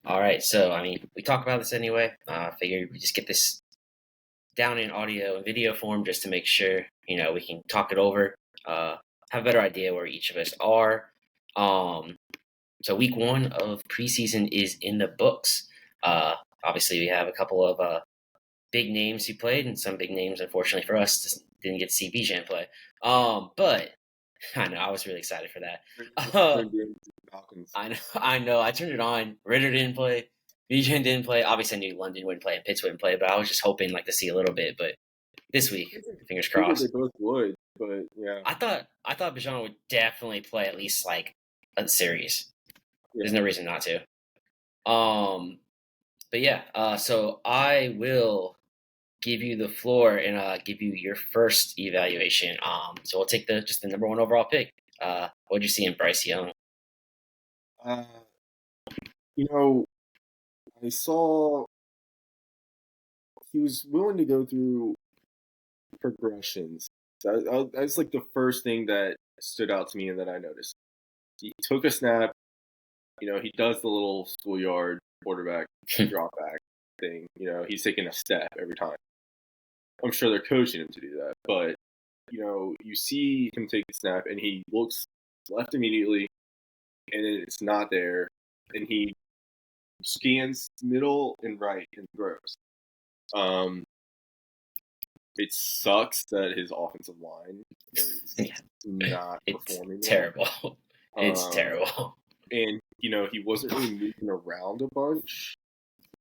All right, so I mean, we talk about this anyway. I figured we just get this down in audio and video form just to make sure we can talk it over, have a better idea where each of us are. Um, so week one of preseason is in the books. Uh, Obviously, we have a couple of big names who played, and some big names, unfortunately for us, just didn't get to see Bijan play. But I know I was really excited for that. Uh, Falcons. I know. I turned it on. Ritter didn't play. Bijan didn't play. Obviously, I knew London wouldn't play and Pitts wouldn't play, but I was just hoping to see a little bit. But this week, fingers Figured they crossed. both would, but yeah, I thought Bijan would definitely play at least like a series. There's yeah. no reason not to. Um, but yeah. So I will give you the floor and give you your first evaluation. So we'll take the number one overall pick. What'd you see in Bryce Young? Uh, you know, I saw he was willing to go through progressions. That's like the first thing that stood out to me and that I noticed. He took a snap. He does the little schoolyard quarterback drop back thing. He's taking a step every time. I'm sure they're coaching him to do that, but you see him take the snap and he looks left immediately, and then it's not there, and he scans middle and right and throws. Um, it sucks that his offensive line is Yeah, not it's performing well. terrible. It's Um, terrible. and he wasn't really moving around a bunch,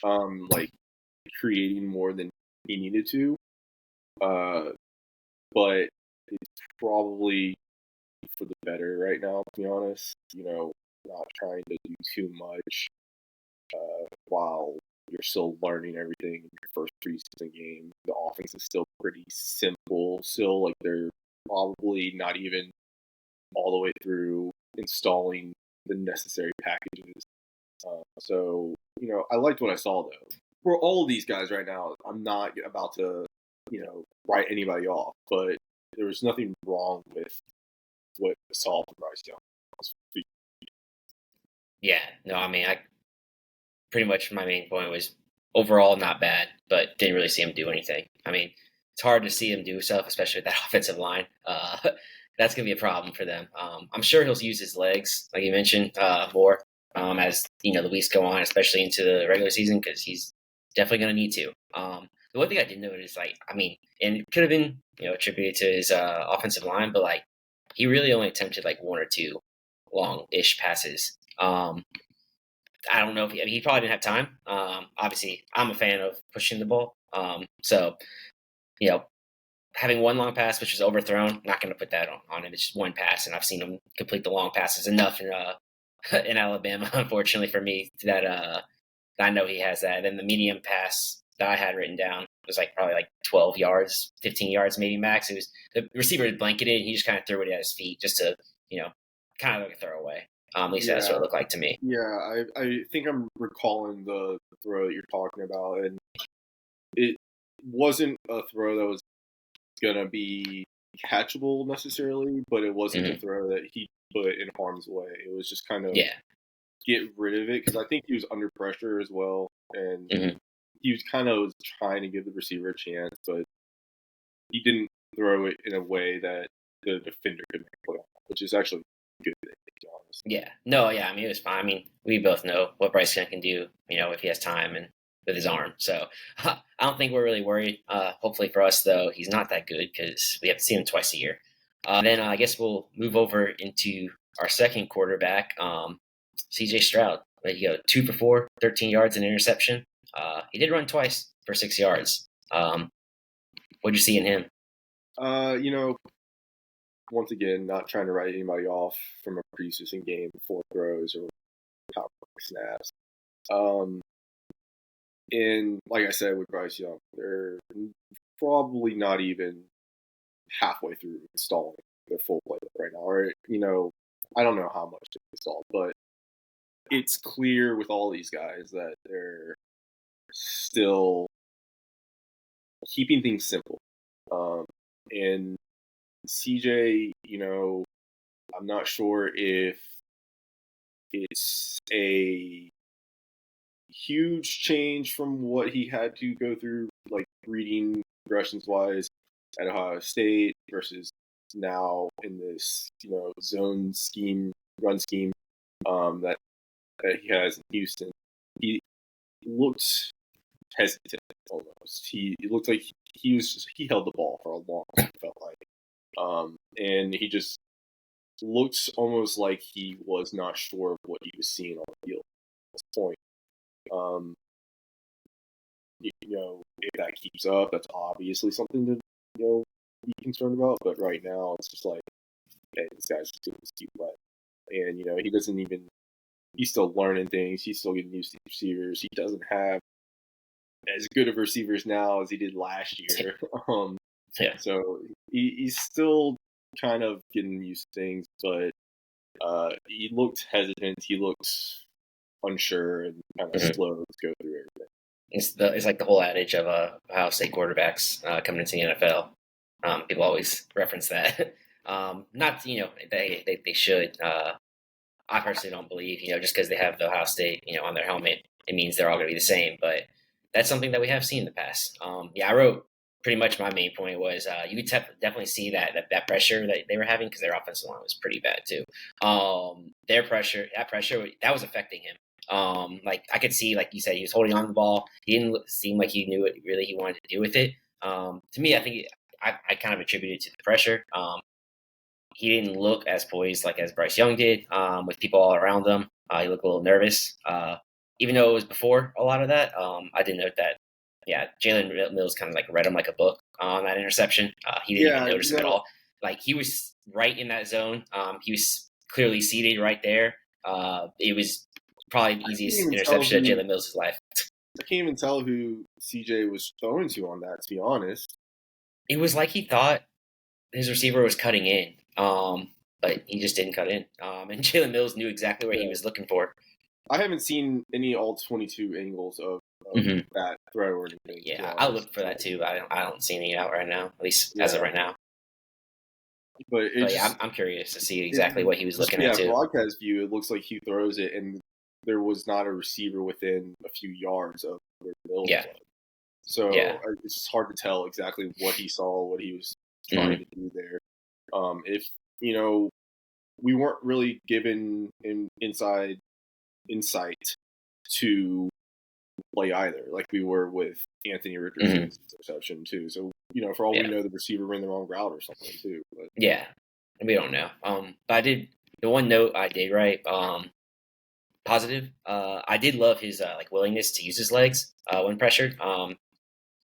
like creating more than he needed to. Uh, but it's probably for the better right now, to be honest. Not trying to do too much while you're still learning everything in your first preseason game. The offense is still pretty simple. Still, like they're probably not even all the way through installing the necessary packages. I liked what I saw though. For all of these guys right now, I'm not about to, write anybody off, but there was nothing wrong with what I saw from Bryce Young. Yeah, no, I mean, I pretty much my main point was overall not bad, but didn't really see him do anything. I mean, it's hard to see him do stuff, especially with that offensive line. That's gonna be a problem for them. I'm sure he'll use his legs, like you mentioned, more as the weeks go on, especially into the regular season, because he's definitely gonna need to. The one thing I did notice, I mean, and it could have been attributed to his offensive line, but like he really only attempted like one or two long-ish passes. I don't know if he probably didn't have time. Obviously, I'm a fan of pushing the ball. So you know, having one long pass which was overthrown, not going to put that on him. It's just one pass, and I've seen him complete the long passes enough in in Alabama. Unfortunately for me, that I know he has that. And then the medium pass that I had written down was like probably like 12 yards, 15 yards maybe max. It was the receiver had blanketed, and he just kind of threw it at his feet just to kind of like a throwaway. At least that's what it Yeah, looked like to me. yeah. I think I'm recalling the throw that you're talking about, and it wasn't a throw that was gonna be catchable necessarily, but it wasn't a Hmm. throw that he put in harm's way. It was just kind of Yeah. get rid of it because I think he was under pressure as well, and Hmm. he was kind of trying to give the receiver a chance, but he didn't throw it in a way that the defender could make a play on, which is actually a good thing, to be honest. Yeah. No, yeah, I mean, it was fine. I mean, we both know what Bryce Young can do, if he has time and with his arm. So I don't think we're really worried. Hopefully for us, though, he's not that good because we have to see him twice a year. Then I guess we'll move over into our second quarterback, CJ Stroud. There you go, 2 for 4, 13 yards and interception. He did run twice for 6 yards. What'd you see in him? You know, once again, not trying to write anybody off from a preseason game, 4 throws or top snaps. Um, and like I said with Bryce Young, they're probably not even halfway through installing their full playbook right now. Or I don't know how much they installed, but it's clear with all these guys that they're still keeping things simple. And CJ, I'm not sure if it's a huge change from what he had to go through, like reading progressions wise at Ohio State versus now in this, zone scheme, run scheme that he has in Houston. He looked hesitant almost. It looked like he held the ball for a long time, it felt like. And he just looked almost like he was not sure of what he was seeing on the field at this point. If that keeps up, that's obviously something to, be concerned about. But right now, it's just like, okay, this guy's just doing this cute wet. And, he doesn't even, he's still learning things. He's still getting used to receivers. He doesn't have as good of receivers now as he did last year. So he's still kind of getting used to things, but he looked hesitant. He looked unsure and kind of slow to go through everything. It's like the whole adage of Ohio State quarterbacks coming into the NFL. People always reference that. Not they should. I personally don't believe just because they have the Ohio State on their helmet, it means they're all going to be the same. But that's something that we have seen in the past. I wrote pretty much my main point was you could definitely see that pressure that they were having because their offensive line was pretty bad too. Their pressure, that was affecting him. Like I could see, like you said, he was holding on to the ball. He didn't seem like he knew what really he wanted to do with it. To me, I think I kind of attributed it to the pressure. He didn't look as poised like as Bryce Young did with people all around him. He looked a little nervous, even though it was before a lot of that. I did note that. Yeah, Jalen Mills kind of like read him like a book on that interception. He didn't even notice him at all. Like he was right in that zone. He was clearly seated right there. It was probably the easiest interception of Jalen Mills' life. I can't even tell who CJ was throwing to on that, to be honest. It was like he thought his receiver was cutting in, but he just didn't cut in. And Jalen Mills knew exactly what he was looking for. I haven't seen any all 22 angles of that throw or anything. Yeah, I'll look for that too. I don't see any out right now, at least as of right now. But I'm curious to see exactly what he was looking at too. Broadcast view, it looks like he throws it, and there was not a receiver within a few yards of where Mills was. So it's just hard to tell exactly what he saw, what he was trying to do there. If we weren't really given an insight to play either, like we were with Anthony Richardson's interception too. So for all we know, the receiver ran the wrong route or something too. But. Yeah, we don't know. But the one note I did write positive. I did love his willingness to use his legs when pressured.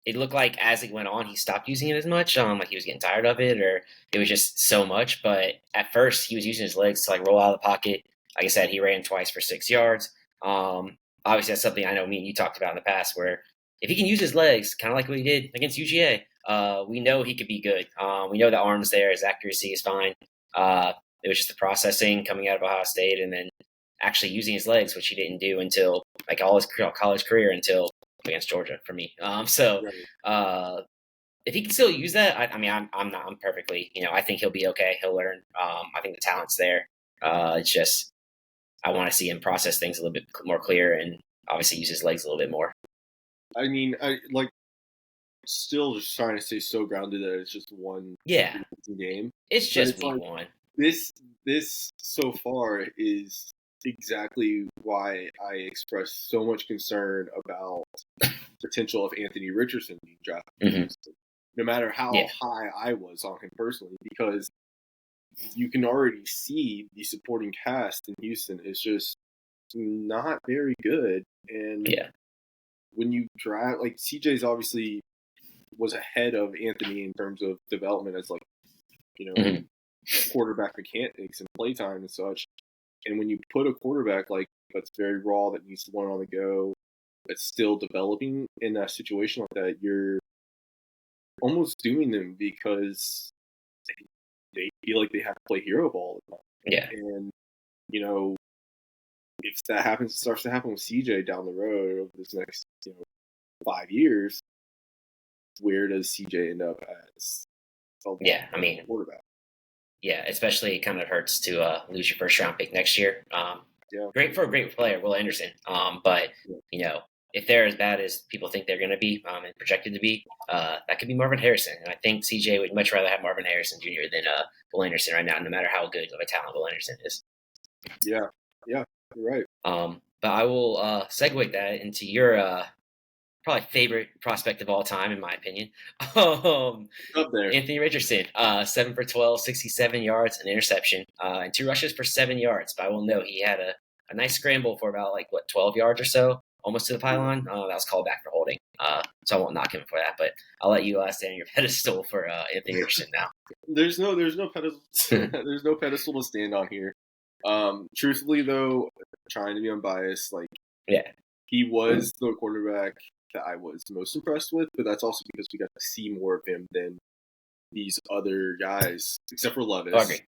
It looked like as it went on, he stopped using it as much. Like he was getting tired of it, or it was just so much. But at first, he was using his legs to roll out of the pocket. Like I said, he ran twice for 6 yards. Obviously, that's something I know me and you talked about in the past, where if he can use his legs, kind of like what he did against UGA, we know he could be good. We know the arm's there, his accuracy is fine. It was just the processing coming out of Ohio State, and then actually using his legs, which he didn't do until all his college career until against Georgia for me. If he can still use that, I'm perfectly, I think he'll be okay. He'll learn. I think the talent's there. It's just, I want to see him process things a little bit more clear and obviously use his legs a little bit more. I mean, still just trying to stay so grounded that it's just one game. It's just week one. This so far is exactly why I expressed so much concern about the potential of Anthony Richardson being drafted. No matter how high I was on him personally, because you can already see the supporting cast in Houston is just not very good. And when you draft, CJ's obviously was ahead of Anthony in terms of development as quarterback mechanics and playtime and such. And when you put a quarterback that's very raw, that needs to learn on the go, that's still developing in that situation like that, you're almost doing them because they feel like they have to play hero ball all the time. Yeah. And, if that starts to happen with CJ down the road over this next, 5 years, where does CJ end up as quarterback? Yeah, especially it kind of hurts to lose your first round pick next year. great for a great player, Will Anderson. But if they're as bad as people think they're going to be and projected to be, that could be Marvin Harrison. And I think CJ would much rather have Marvin Harrison Jr. than Will Anderson right now, no matter how good of a talent Will Anderson is. Yeah, you're right. But I will segue that into your probably favorite prospect of all time, in my opinion. Up there. Anthony Richardson, 7 for 12, 67 yards, an interception, and 2 rushes for 7 yards. But I will note he had a nice scramble for about 12 yards or so, almost to the pylon. That was called back for holding. So I won't knock him for that. But I'll let you stand on your pedestal for Anthony Richardson now. There's no pedestal. There's no pedestal to stand on here. Truthfully, though, trying to be unbiased, he was the quarterback that I was most impressed with, but that's also because we got to see more of him than these other guys, except for Levis. Okay.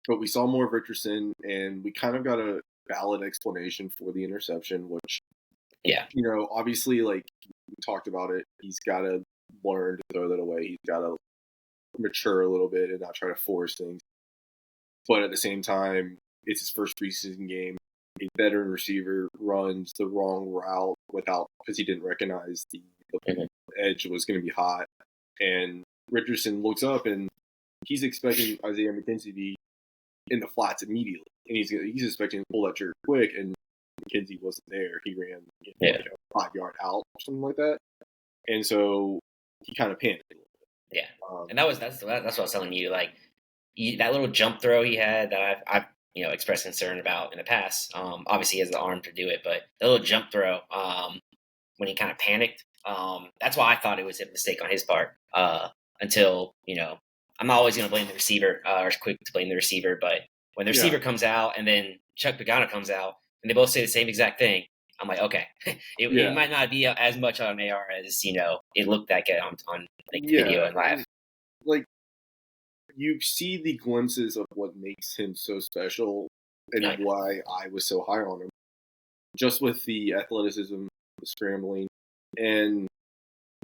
But we saw more of Richardson, and we kind of got a valid explanation for the interception, which, obviously, we talked about it, he's got to learn to throw that away. He's got to mature a little bit and not try to force things. But at the same time, it's his first preseason game. A veteran receiver runs the wrong route because he didn't recognize the edge was going to be hot. And Richardson looks up and he's expecting Isaiah McKenzie to be in the flats immediately. And he's expecting to pull that trigger quick, and McKenzie wasn't there. He ran 5-yard out or something like that. And so he kind of panicked a little bit. Yeah. And that's what I was telling you. That little jump throw he had that I've expressed concern about in the past. Obviously, he has the arm to do it, but the little jump throw when he kind of panicked, that's why I thought it was a mistake on his part. Until I'm not always going to blame the receiver or quick to blame the receiver, but when the receiver comes out and then Chuck Pagano comes out and they both say the same exact thing, I'm like, okay, it might not be as much on AR as it looked like it on video and live. You see the glimpses of what makes him so special and why I was so high on him. Just with the athleticism, the scrambling, and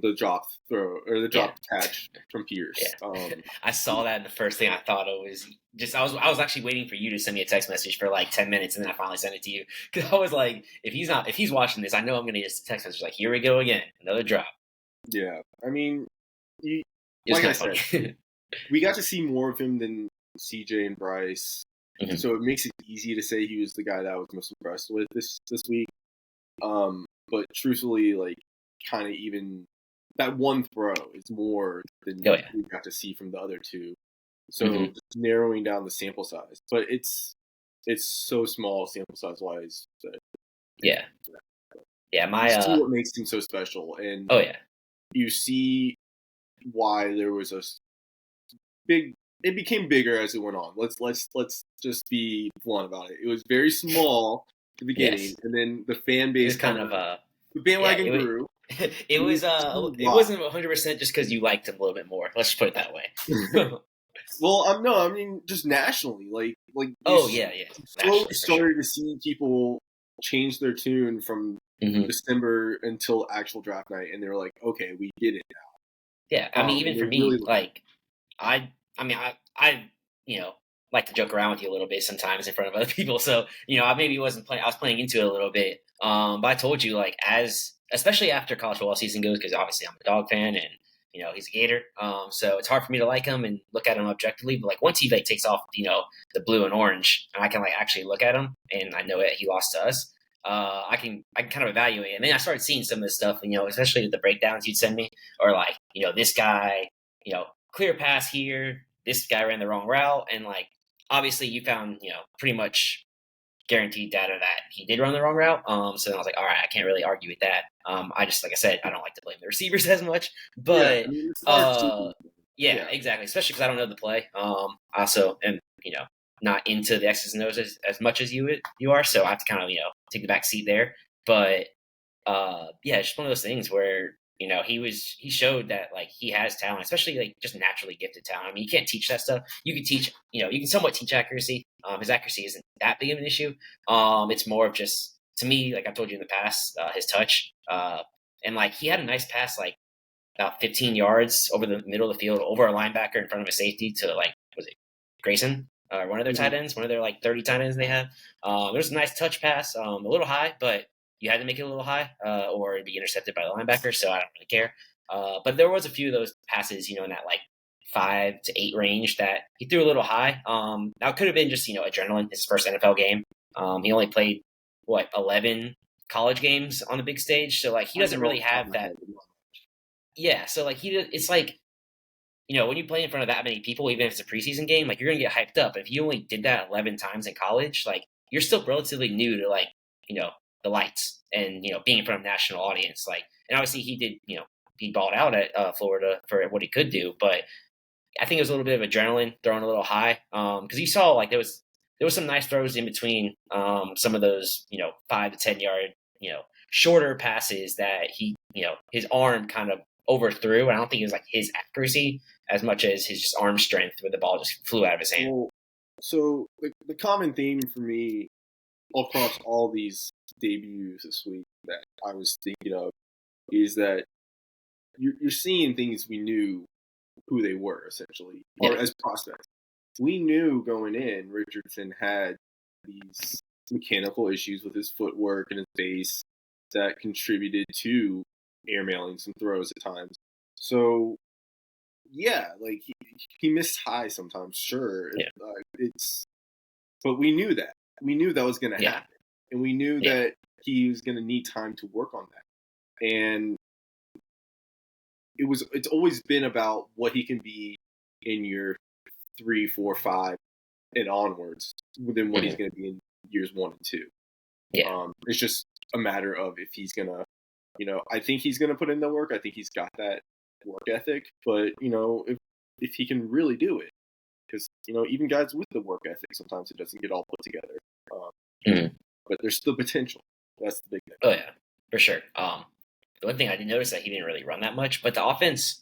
the drop throw or the drop catch from Pierce. Yeah. I saw that, and the first thing I thought of was just I was actually waiting for you to send me a text message for 10 minutes, and then I finally sent it to you because I was like, if he's watching this, I know I'm going to get a text message here we go again, another drop. Yeah, I mean, like I said, we got to see more of him than CJ and Bryce, so it makes it easy to say he was the guy that I was most impressed with this week. But truthfully, kind of even that one throw is more than we got to see from the other two. So just narrowing down the sample size, but it's so small sample size wise. Yeah. You see what makes him so special, and you see why there was a big. It became bigger as it went on. Let's just be blunt about it. It was very small at the beginning, and then the fan base the bandwagon grew. It wasn't 100% just because you liked him a little bit more. Let's just put it that way. Well, I mean, just nationally, slowly started to see people change their tune from December until actual draft night, and they were like, "Okay, we get it now." Yeah, I mean, even for me, really I like to joke around with you a little bit sometimes in front of other people. So, I maybe wasn't playing. I was playing into it a little bit. But I told you, especially after college football season goes, because obviously I'm a Dog fan and he's a Gator. So it's hard for me to like him and look at him objectively. But once he takes off, the blue and orange, and I can actually look at him and I know that he lost to us. I can kind of evaluate it. And then I started seeing some of this stuff, especially the breakdowns you'd send me, or this guy, clear pass here. This guy ran the wrong route, and obviously you found pretty much guaranteed data that he did run the wrong route. So then I was like, all right, I can't really argue with that. I just, like I said, I don't like to blame the receivers as much, but exactly. Especially because I don't know the play. I also am, not into the X's and O's as much as you are. So I have to kind of, take the back seat there. But it's just one of those things where, he showed that he has talent, especially just naturally gifted talent. I mean, you can't teach that stuff. You can teach, you can somewhat teach accuracy. His accuracy isn't that big of an issue. It's more of just, to me, I've told you in the past, his touch. And he had a nice pass, about 15 yards over the middle of the field, over a linebacker in front of a safety to was it Grayson? one of their tight ends, one of their like 30 tight ends they have. There's a nice touch pass, a little high, but you had to make it a little high, or it'd be intercepted by the linebacker. So I don't really care. But there was a few of those passes, in that like 5 to 8 range that he threw a little high. Now it could have been just adrenaline, his first NFL game. He only played 11 college games on the big stage, so like he doesn't really have that. Yeah, so like it's like when you play in front of that many people, even if it's a preseason game, like you're gonna get hyped up. If you only did that 11 times in college, like you're still relatively new to like the lights and being in front of a national audience. Like, and obviously he did he balled out at Florida for what he could do, but I think it was a little bit of adrenaline thrown a little high because you saw like there was some nice throws in between some of those 5 to 10 yard shorter passes that he his arm kind of overthrew. I don't think it was like his accuracy as much as his just arm strength where the ball just flew out of his hand. Well, so the common theme for me across all these debuts this week that I was thinking of is that you're seeing things we knew who they were essentially, or as prospects. We knew going in Richardson had these mechanical issues with his footwork and his base that contributed to airmailing some throws at times. So, yeah, like he missed high sometimes, sure. Yeah. But we knew that. We knew that was going to happen. And we knew that he was going to need time to work on that. And it's always been about what he can be in year 3, 4, 5 and onwards than what he's going to be in years 1 and 2. Yeah. It's just a matter of if he's going to, I think he's going to put in the work. I think he's got that work ethic, but if he can really do it, because even guys with the work ethic, sometimes it doesn't get all put together. But there's still potential. That's the big thing. Oh yeah, for sure. The one thing I did notice that he didn't really run that much, but the offense,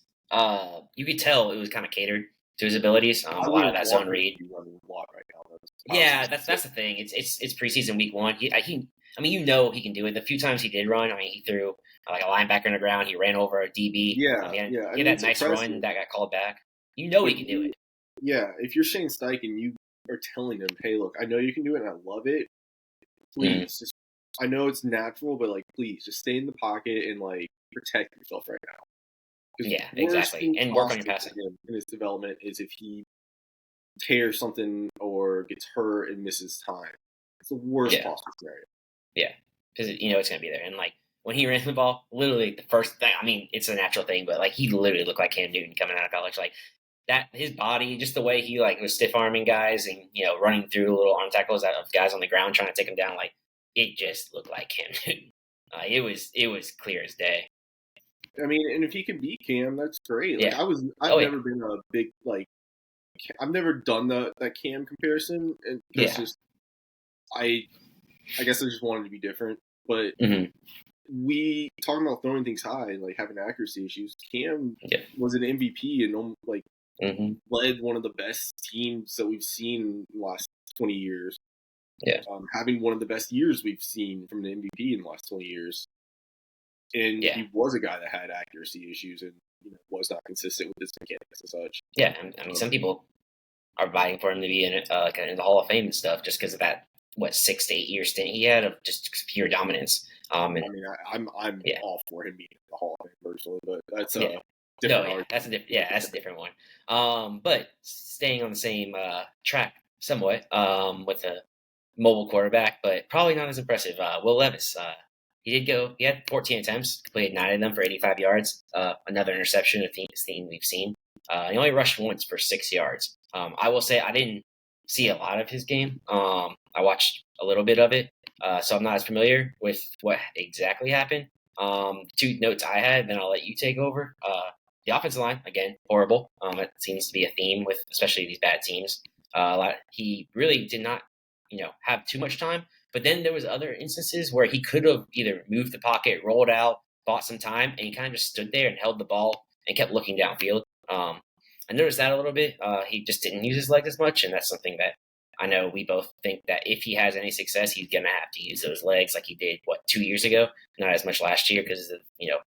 you could tell it was kind of catered to his abilities. A lot of that zone read. Right now, yeah, that's the thing. It's preseason week 1. He he can do it. The few times he did run, he threw like a linebacker in the ground. He ran over a DB. He had that nice run that got called back. He can do it. Yeah, if you're Shane Steichen, you are telling him, "Hey, look, I know you can do it, and I love it. Please, just I know it's natural, but like, please, just stay in the pocket and like protect yourself right now." Yeah, exactly, and work on your passing. In his development is if he tears something or gets hurt and misses time. It's the worst possible scenario. Yeah, because it's going to be there. And like when he ran the ball, literally the first thing, it's a natural thing, but like he literally looked like Cam Newton coming out of college. Like that, his body, just the way he like was stiff arming guys and running through little arm tackles of guys on the ground trying to take him down. Like it just looked like Cam Newton. It was clear as day. And if he can beat Cam, that's great. Like, yeah. I've never been a big like. I've never done that Cam comparison, and it's just I guess I just wanted to be different. But we talking about throwing things high and like having accuracy issues. Cam was an MVP and like led one of the best teams that we've seen in the last 20 years. Yeah, having one of the best years we've seen from an MVP in the last 20 years. And he was a guy that had accuracy issues and was not consistent with his mechanics and such. Yeah, some people are vying for him to be in the Hall of Fame and stuff just because of that 6 to 8 year stint he had of just pure dominance. I'm all for him being in the Hall of Fame personally, but that's different. That's a different one. But staying on the same track somewhat with a mobile quarterback, but probably not as impressive. Will Levis. He had 14 attempts, completed 9 of them for 85 yards. Another interception, a theme we've seen. He only rushed once for 6 yards. I will say I didn't see a lot of his game. I watched a little bit of it, so I'm not as familiar with what exactly happened. 2 notes I had, then I'll let you take over. The offensive line, again, horrible. It seems to be a theme with especially these bad teams. He really did not, have too much time. But then there was other instances where he could have either moved the pocket, rolled out, bought some time, and he kind of just stood there and held the ball and kept looking downfield. I noticed that a little bit. He just didn't use his legs as much, and that's something that I know we both think that if he has any success, he's going to have to use those legs like he did, 2 years ago? Not as much last year because,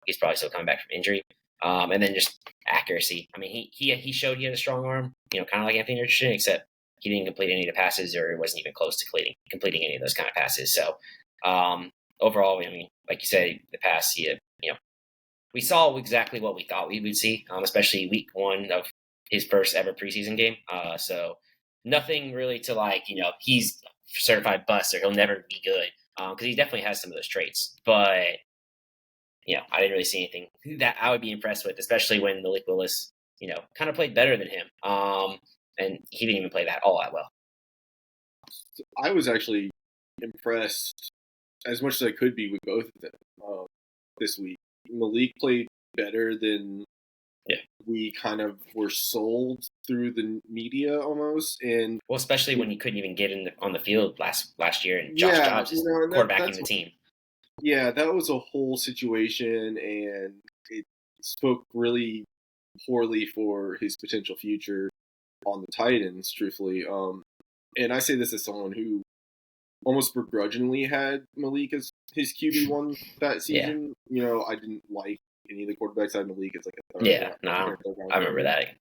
he's probably still coming back from injury. And then just accuracy. He showed he had a strong arm, kind of like Anthony Richardson, except he didn't complete any of the passes, or wasn't even close to completing any of those kind of passes. So overall, I mean, like you said, the pass, we saw exactly what we thought we would see, especially week 1 of his first ever preseason game. So nothing really to he's certified bust or he'll never be good, because he definitely has some of those traits. But I didn't really see anything that I would be impressed with, especially when Malik Willis, kind of played better than him. And he didn't even play that all that well. I was actually impressed as much as I could be with both of them this week. Malik played better than we kind of were sold through the media almost, and especially when he couldn't even get on the field last year, and Josh Dobbs is quarterbacking the team. Yeah, that was a whole situation, and it spoke really poorly for his potential future on the Titans, truthfully. And I say this as someone who almost begrudgingly had Malik as his QB1 that season. Yeah. I didn't like any of the quarterbacks I had Malik as like a third round. I remember that.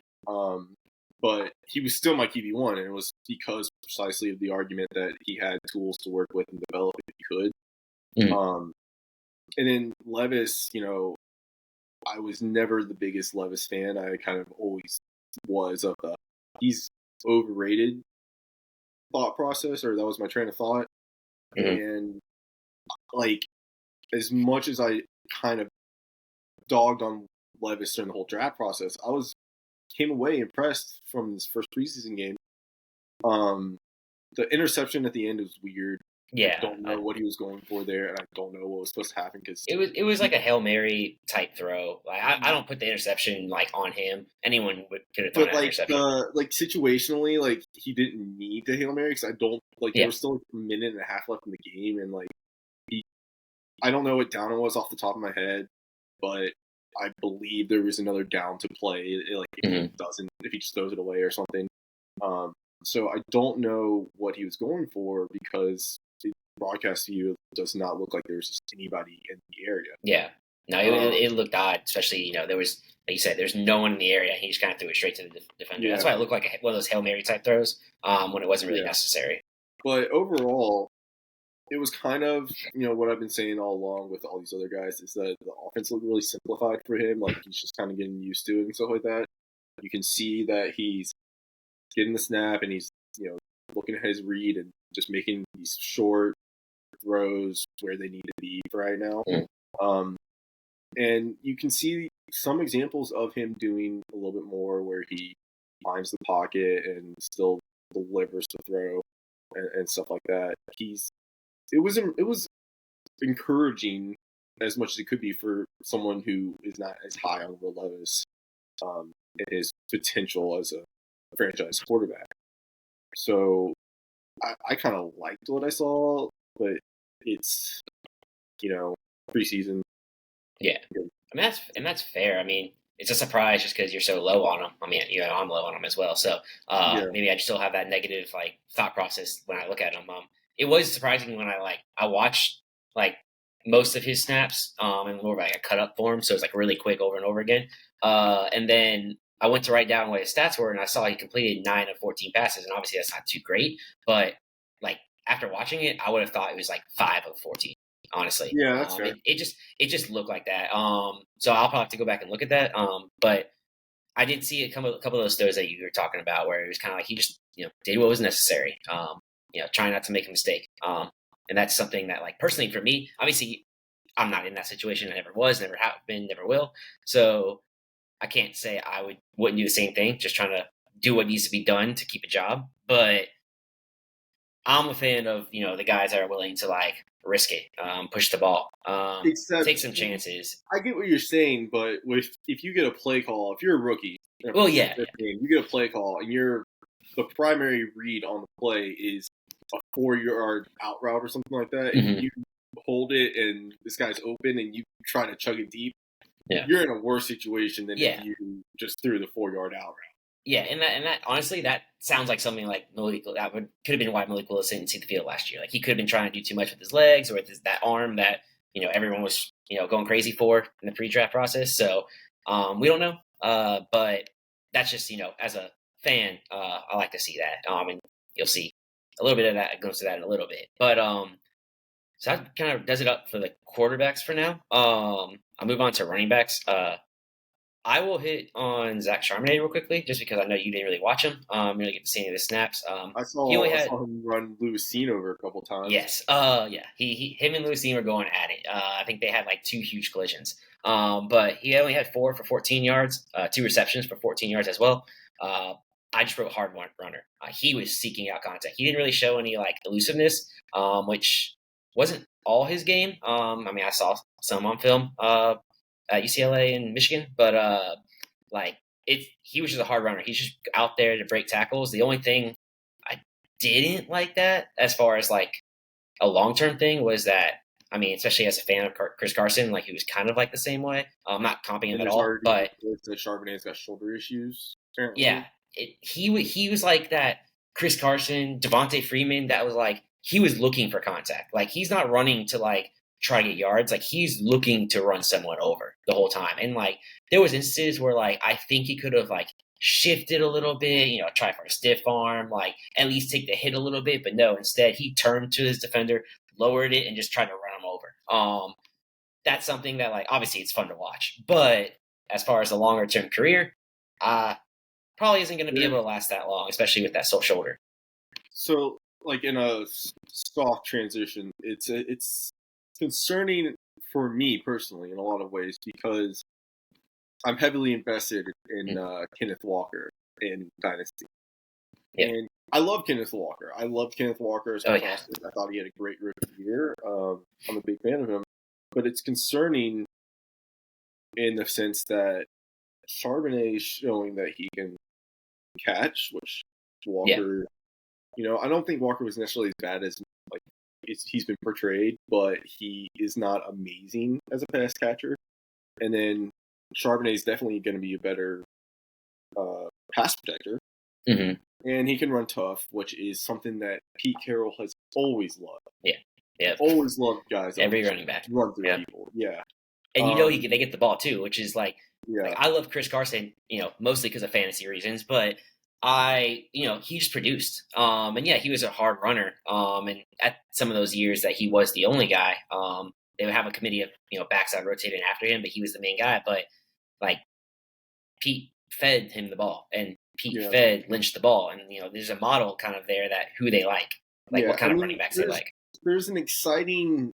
But he was still my QB1, and it was because precisely of the argument that he had tools to work with and develop if he could. Mm-hmm. And then Levis, I was never the biggest Levis fan. I kind of always was of the he's overrated thought process, or that was my train of thought. Mm-hmm. And as much as I kind of dogged on Levis during the whole draft process, I came away impressed from this first preseason game. The interception at the end was weird. Yeah, I don't know what he was going for there, and I don't know what was supposed to happen because it was like a Hail Mary type throw. Like I don't put the interception on him. Anyone could have thrown an interception. Situationally, he didn't need the Hail Mary because I don't there was still a minute and a half left in the game, and I don't know what down it was off the top of my head, but I believe there was another down to play. If he just throws it away or something. So I don't know what he was going for because the broadcast view does not look like there was just anybody in the area. Yeah. No, it looked odd, especially, there was, like you said, there's no one in the area. He just kind of threw it straight to the defender. Yeah. That's why it looked like one of those Hail Mary type throws when it wasn't really necessary. But overall, it was kind of, what I've been saying all along with all these other guys is that the offense looked really simplified for him. He's just kind of getting used to it and stuff like that. You can see that he's getting the snap and he's, looking at his read and just making these short throws where they need to be right now. Mm. And you can see some examples of him doing a little bit more where he finds the pocket and still delivers the throw and stuff like that. It was encouraging as much as it could be for someone who is not as high on Will Levis and his potential as a franchise quarterback. So I kind of liked what I saw, but it's preseason. Yeah, I mean that's fair. I mean, it's a surprise just because you're so low on him. I mean, I'm low on him as well, so maybe I just still have that negative thought process when I look at him. It was surprising when I watched most of his snaps and more of a cut up form, so it's really quick over and over again. And then I went to write down what his stats were, and I saw he completed 9 of 14 passes, and obviously that's not too great. But after watching it, I would have thought it was 5 of 14. Honestly, yeah, that's fair. It just looked like that. So I'll probably have to go back and look at that. But I did see a couple of those throws that you were talking about, where it was kind of he just did what was necessary. Trying not to make a mistake. And that's something that personally for me, obviously, I'm not in that situation. I never was, never have been, never will. So I can't say I wouldn't do the same thing, just trying to do what needs to be done to keep a job. But I'm a fan of, the guys that are willing to risk it, push the ball, take some chances. I get what you're saying, but if you get a play call, if you're a rookie, you get a play call and the primary read on the play is a 4-yard out route or something like that, and you hold it and this guy's open and you try to chug it deep, you're in a worse situation than if you just threw the 4-yard out route. Yeah, and that honestly, that sounds like something like Malik. That could have been why Malik Willis didn't see the field last year. He could have been trying to do too much with his legs or with that arm that everyone was going crazy for in the pre-draft process. So we don't know, but that's just as a fan, I like to see that. And you'll see a little bit of that goes to that in a little bit. But so that kind of does it up for the quarterbacks for now. I'll move on to running backs. I will hit on Zach Charbonnet real quickly, just because I know you didn't really watch him. You didn't get to see any of the snaps. I He only saw had him run Lewis over a couple times. yes, yeah. Him and Levis were going at it. I think they had like 2 huge collisions. But he only had 4 for 14 yards, 2 receptions for 14 yards as well. I just wrote hard runner. He was seeking out contact. He didn't really show any like elusiveness, which wasn't all his game. I mean, I saw some on film at UCLA and Michigan, but he was just a hard runner. He's just out there to break tackles. The only thing I didn't like that as far as like a long-term thing was that, I mean, especially as a fan of Chris Carson, like he was kind of like the same way. I'm not comping him at all, but Charbonnet's got shoulder issues. Apparently. Yeah, he was like that Chris Carson, Devontae Freeman. That was like he was looking for contact. Like he's not running to like try to get yards. Like he's looking to run someone over the whole time. And like there was instances where like I think he could have like shifted a little bit, try for a stiff arm, like at least take the hit a little bit. But no, instead he turned to his defender, lowered it, and just tried to run him over. That's something that like obviously it's fun to watch, but as far as a longer term career, probably isn't going to be able to last that long, especially with that sore shoulder. So, like in a soft transition, it's concerning for me personally in a lot of ways because I'm heavily invested in Kenneth Walker in Dynasty. Yeah. And I love Kenneth Walker. I loved Kenneth Walker as I thought he had a great rookie year. I'm a big fan of him. But it's concerning in the sense that Charbonnet is showing that he can catch, which Walker, I don't think Walker was necessarily as bad as like he's been portrayed, but he is not amazing as a pass catcher. And then Charbonnet is definitely going to be a better pass protector. Mm-hmm. And he can run tough, which is something that Pete Carroll has always loved. Yeah. Always loved guys. Every running back. Run through people. Yeah. And they get the ball too, which is like I love Chris Carson, mostly because of fantasy reasons, but he just produced. And yeah, he was a hard runner. And at some of those years that he was the only guy, they would have a committee of, backs that rotated after him, but he was the main guy. But like Pete fed him the ball and Pete fed Lynch the ball. And, there's a model kind of there that who they like what kind of running backs they like. There's an exciting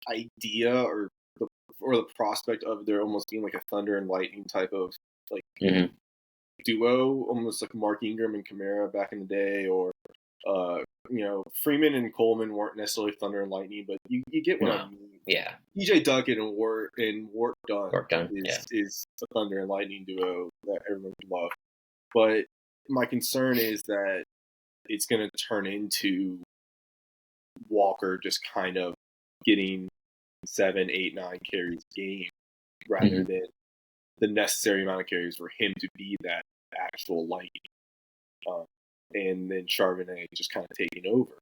idea or the prospect of there almost being like a thunder and lightning type of duo, almost like Mark Ingram and Kamara back in the day, or Freeman and Coleman weren't necessarily thunder and lightning, but you get what I mean. Yeah. DJ Duckett and Wart Dunn is a thunder and lightning duo that everyone can love. But my concern is that it's going to turn into Walker just kind of getting 7, 8, 9 carries a game rather than the necessary amount of carries for him to be that actual lightning. And then Charbonnet just kind of taking over.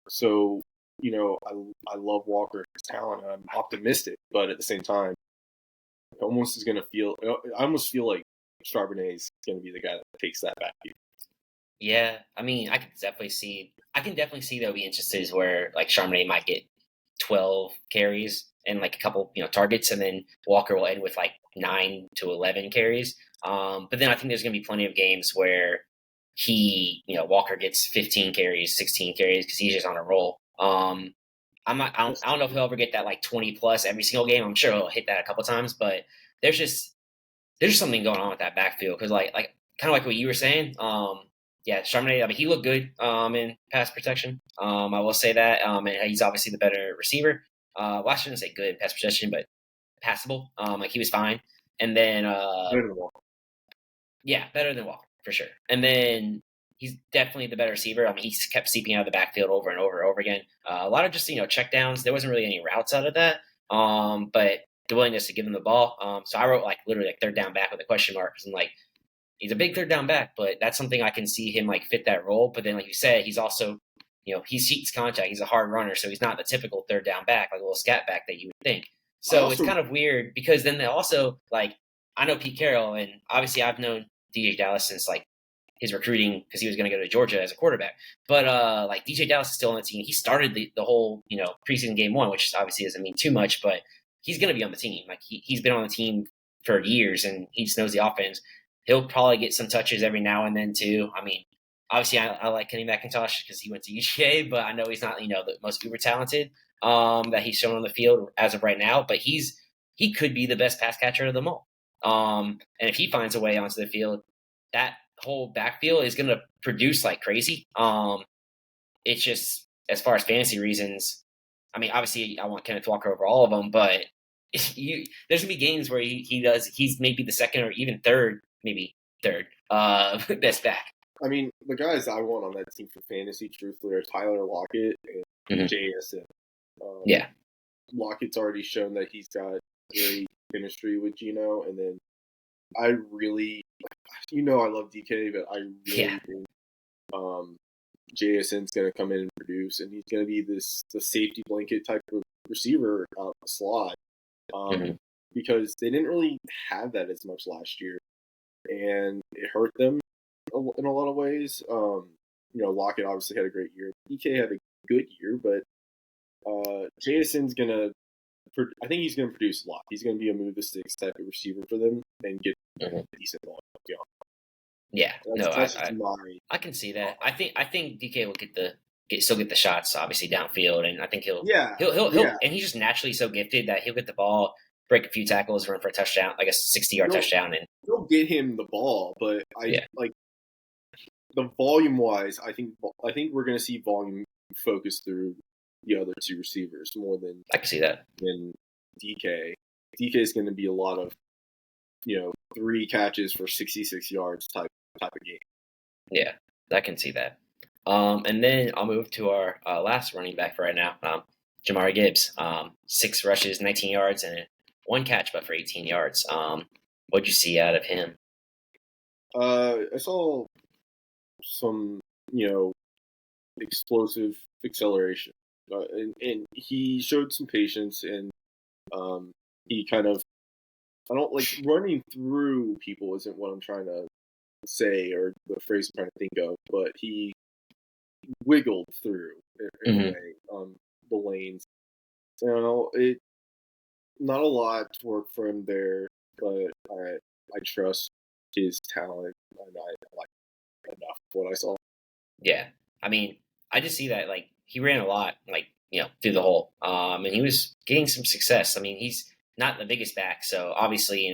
So, I love Walker's talent. I'm optimistic, but at the same time, I almost feel like Charbonnet is going to be the guy that takes that back. Yeah, I mean, I can definitely see there'll be instances where like Charbonnet might get 12 carries and like a couple, targets, and then Walker will end with like 9 to 11 carries. But then I think there's going to be plenty of games where Walker gets 15 carries, 16 carries because he's just on a roll. I don't know if he'll ever get that like 20 plus every single game. I'm sure he'll hit that a couple times, but there's just something going on with that backfield because like kind of like what you were saying. Charbonnet, I mean, he looked good in pass protection. I will say that. And he's obviously the better receiver. Well, I shouldn't say good in pass protection, but passable. He was fine. And then better than Walker. Yeah, better than Walker for sure. And then he's definitely the better receiver. I mean, he kept seeping out of the backfield over and over and over again. A lot of just check downs. There wasn't really any routes out of that. But the willingness to give him the ball. So I wrote literally third down back with a question mark. And he's a big third down back, but that's something I can see him fit that role. But then, like you said, he's also, he seeks contact. He's a hard runner, so he's not the typical third down back, like a little scat back that you would think. So it's kind of weird because then they also I know Pete Carroll, and obviously I've known DJ Dallas since like his recruiting because he was going to go to Georgia as a quarterback. But like DJ Dallas is still on the team. He started the whole preseason game 1, which obviously doesn't mean too much, but he's going to be on the team. Like he's been on the team for years and he just knows the offense. He'll probably get some touches every now and then too. I mean, obviously I like Kenny McIntosh because he went to UGA, but I know he's not the most uber talented that he's shown on the field as of right now. But he could be the best pass catcher of them all. And if he finds a way onto the field, that whole backfield is going to produce like crazy. It's just as far as fantasy reasons. I mean, obviously, I want Kenneth Walker over all of them, but there's gonna be games where he's maybe the second or even third best back. I mean, the guys I want on that team for fantasy, truthfully, are Tyler Lockett and JSN. Yeah, Lockett's already shown that he's got great chemistry with Geno, and then I really, I love DK, but I really think JSN's going to come in and produce, and he's going to be the safety blanket type of receiver out the slot, because they didn't really have that as much last year, and it hurt them in a lot of ways. Lockett obviously had a great year. DK had a good year, but JSN's going to, I think he's going to produce a lot. He's going to be a move the sticks type of receiver for them and get decent volume. Yeah, I can see that. I think DK will still get the shots, obviously downfield, and I think he'll and he's just naturally so gifted that he'll get the ball, break a few tackles, run for a touchdown, like a 60-yard touchdown, and he'll get him the ball. But like the volume wise, I think we're going to see volume focused through the other two receivers more than I can see that than DK. DK is going to be a lot of 3 catches for 66 yards type of game. Yeah, I can see that. And then I'll move to our last running back for right now, Jahmyr Gibbs. 6 rushes, 19 yards, and 1 catch, but for 18 yards. What'd you see out of him? I saw some, explosive acceleration, and he showed some patience, and he kind of, I don't like running through people isn't what I'm trying to say or the phrase I'm trying to think of, but he wiggled through in a way the lanes. It not a lot to work for him there, but I trust his talent and I like enough what I saw. Yeah, I mean, I just see that like he ran a lot, like through the hole, and he was getting some success. I mean, he's not the biggest back, so obviously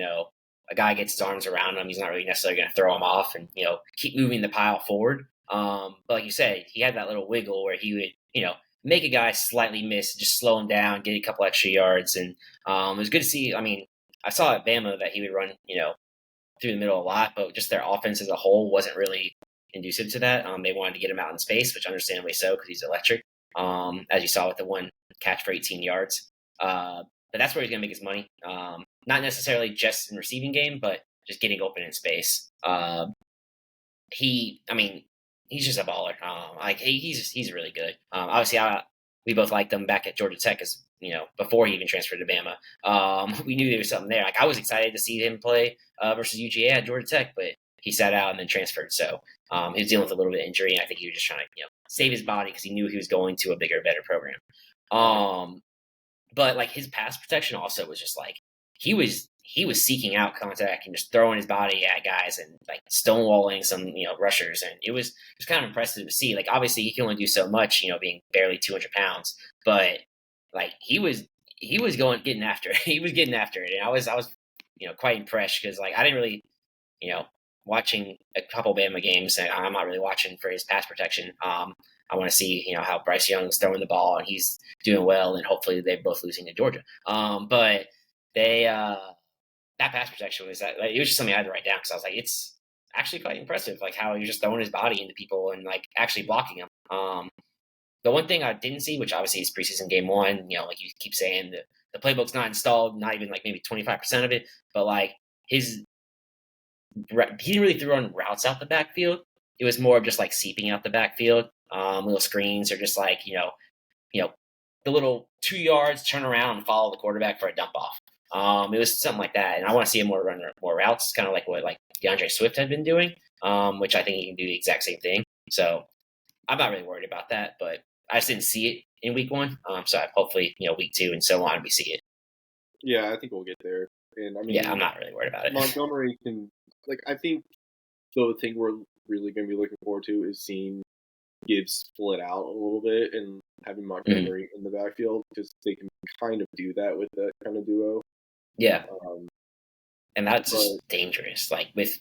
a guy gets his arms around him, he's not really necessarily going to throw him off and keep moving the pile forward. But like you said, he had that little wiggle where he would make a guy slightly miss, just slow him down, get a couple extra yards, and it was good to see. I mean, I saw at Bama that he would run through the middle a lot, but just their offense as a whole wasn't really conducive to that. They wanted to get him out in space, which understandably so because he's electric. As you saw with the 1 catch for 18 yards. But that's where he's going to make his money. Not necessarily just in receiving game, but just getting open in space. He's just a baller. He's really good. Obviously, we both liked him back at Georgia Tech as before he even transferred to Bama. We knew there was something there. Like I was excited to see him play versus UGA at Georgia Tech, but he sat out and then transferred. So he was dealing with a little bit of injury, and I think he was just trying to save his body because he knew he was going to a bigger, better program. But like his pass protection also was just like he was seeking out contact and just throwing his body at guys and like stonewalling some rushers, and it was kind of impressive to see. Like obviously he can only do so much, being barely 200 pounds, but like he was getting after it. He was getting after it, and I was quite impressed because like I didn't really watching a couple Bama games, and I'm not really watching for his pass protection. I want to see, how Bryce Young's throwing the ball and he's doing well, and hopefully they're both losing to Georgia. But they that pass protection was that it was just something I had to write down because I was like, it's actually quite impressive, like how he was just throwing his body into people and like actually blocking them. The one thing I didn't see, which obviously is preseason game 1, like you keep saying, the playbook's not installed, not even like maybe 25% of it, but like he didn't really throw on routes out the backfield. It was more of just like seeping out the backfield, little screens, or just like the little 2 yards, turn around and follow the quarterback for a dump off. It was something like that, and I want to see him run more routes, kind of like what like DeAndre Swift had been doing, which I think he can do the exact same thing. So I'm not really worried about that, but I just didn't see it in week 1. So hopefully, week 2 and so on, we see it. Yeah, I think we'll get there. And I mean, yeah, I'm not really worried about it. Montgomery can, I think the thing we're really going to be looking forward to is seeing Gibbs split out a little bit and having Montgomery in the backfield, because they can kind of do that with that kind of duo. Yeah. And that's just dangerous,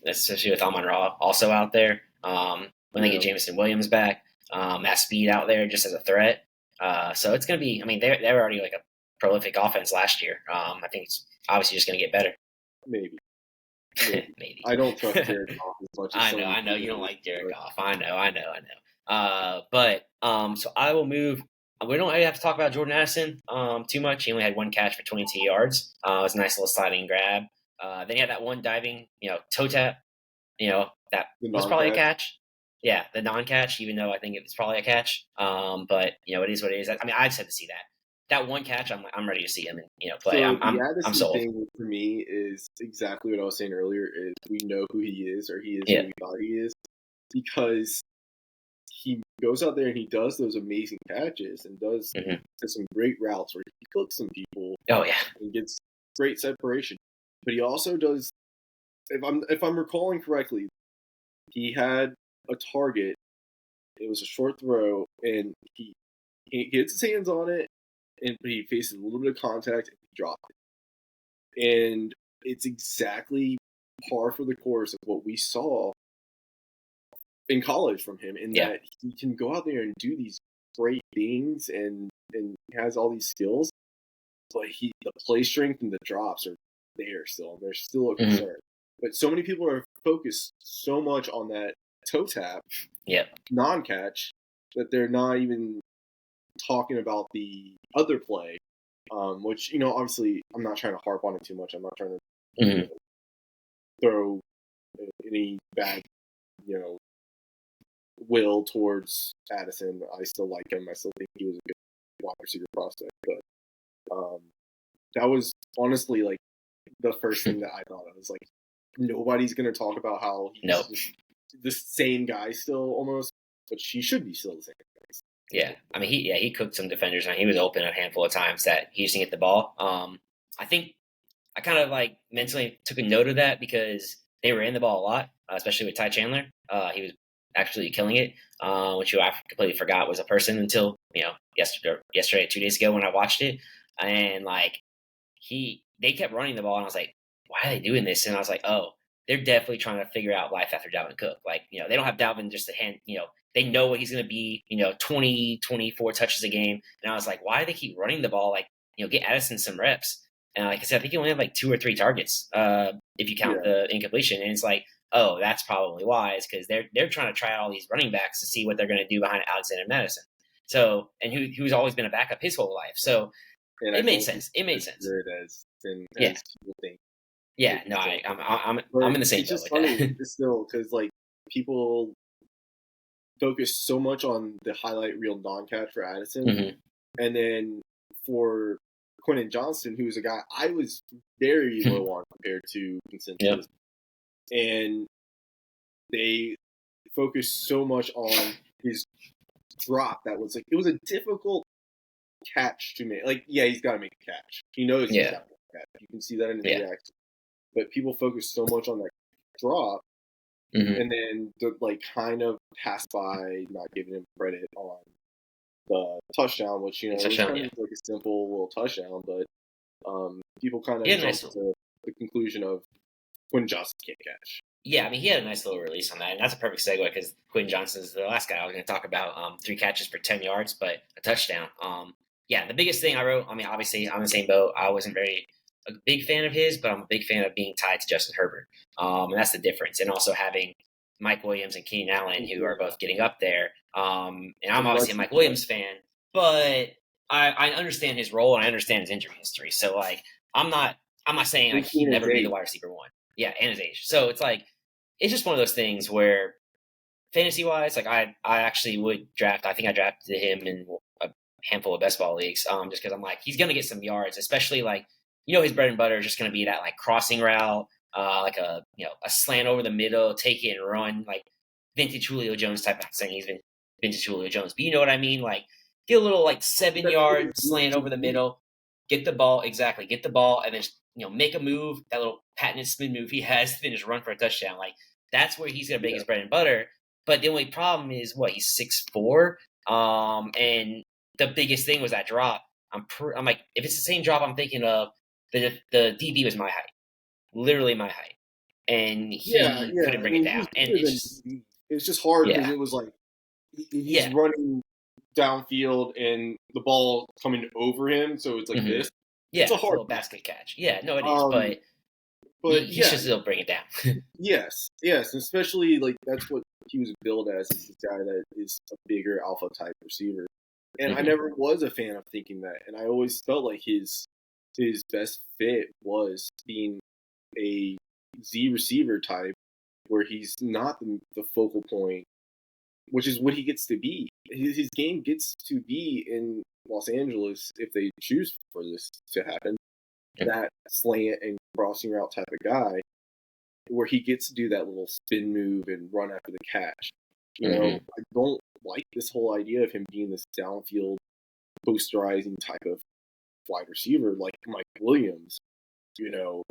especially with Amon-Ra also out there. When they get Jameson Williams back, that speed out there just as a threat. So it's going to be, they're already like a prolific offense last year. I think it's obviously just going to get better. Maybe. Maybe. I don't trust Jared Goff as much as I know you don't like Jared Goff. I know. So I will move. We don't really have to talk about Jordan Addison too much. He only had 1 catch for 22 yards. It was a nice little sliding grab. Then he had that one diving, toe tap. That was probably a catch. Yeah, the non-catch, even though I think it's probably a catch. But it is what it is. I just had to see that. That one catch, I'm ready to see him play. So I'm sold. The thing for me is exactly what I was saying earlier. Is we know who he is, or he is who we thought he is, because he goes out there and he does those amazing catches and does some great routes where he cooks some people. Oh yeah, and gets great separation. But he also does, if I'm recalling correctly, he had a target. It was a short throw, and he gets his hands on it, but he faces a little bit of contact and he dropped it. And it's exactly par for the course of what we saw in college from him, in that he can go out there and do these great things and has all these skills, but the play strength and the drops are there still, and they're still a concern. But so many people are focused so much on that toe tap non-catch that they're not even talking about the other play, which, obviously I'm not trying to harp on it too much. I'm not trying to throw any bad, will towards Addison. I still like him. I still think he was a good wide receiver prospect. But that was honestly the first thing that I thought of. Was nobody's going to talk about how he's the same guy still almost, but she should be still the same guy. Yeah, he cooked some defenders, and he was open a handful of times that he just didn't get the ball. I think I kind of mentally took a note of that because they were in the ball a lot, especially with Ty Chandler. He was actually killing it, which I completely forgot was a person until yesterday, 2 days ago when I watched it, and they kept running the ball, and I was like, why are they doing this? And I was like, oh, they're definitely trying to figure out life after Dalvin Cook. They don't have Dalvin just to hand, they know what he's going to be, 20, 24 touches a game. And I was like, why do they keep running the ball? Get Addison some reps. And like I said, I think he only had 2 or 3 targets if you count the incompletion. And it's oh, that's probably why. It's because they're trying to try out all these running backs to see what they're going to do behind Alexander Madison. So, and who's always been a backup his whole life. So it made sense. It made sense. As people think. Yeah, no, I'm in the same boat with that. It's just funny still because people focus so much on the highlight reel non-catch for Addison, and then for Quentin Johnston, who's a guy I was very low on compared to consensus, and they focus so much on his drop that was it was a difficult catch to make. He's got to make a catch. He knows he's got to make a catch. You can see that in his reaction. But people focus so much on that drop, and then kind of pass by, not giving him credit on the touchdown, which was kind of a simple little touchdown, but people kind of jump to the conclusion of Quentin Johnston can't catch. Yeah, he had a nice little release on that, and that's a perfect segue because Quentin Johnston is the last guy I was going to talk about. 3 catches for 10 yards, but a touchdown. The biggest thing I wrote, obviously I'm in the same boat. I wasn't a big fan of his, but I'm a big fan of being tied to Justin Herbert. And that's the difference. And also having Mike Williams and Keenan Allen, who are both getting up there. And I'm obviously a Mike Williams fan, but I understand his role and I understand his injury history. So I'm not saying he'd never be the wide receiver 1. Yeah, and his age. So it's it's just one of those things where fantasy wise, I actually would draft. I think I drafted him in a handful of best ball leagues, just because I'm he's gonna get some yards, especially his bread and butter is just going to be that crossing route, like a slant over the middle, take it and run, like vintage Julio Jones type. Not saying he's been vintage Julio Jones, but you know what I mean. Like get a little like 7-yard slant over the middle, get the ball, and then make a move, that little patented spin move he has, then just run for a touchdown. Like that's where he's gonna make his bread and butter. But the only problem is he's 6'4", and the biggest thing was that drop. I'm like, if it's the same drop I'm thinking of, the DB was my height, literally my height, and he couldn't bring it down. And it's just hard because it was like he's running downfield and the ball coming over him, so it's like this. Yeah, it's a hard little basket catch. Yeah, no, it is, but he should still bring it down. yes, especially like that's what he was billed as, is this guy that is a bigger alpha type receiver. And I never was a fan of thinking that, and I always felt like his best fit was being a Z receiver type, where he's not the focal point, which is what he gets to be. His game gets to be in Los Angeles, if they choose for this to happen, that slant and crossing route type of guy, where he gets to do that little spin move and run after the catch. You know, I don't like this whole idea of him being this downfield posterizing type of wide receiver like Mike Williams,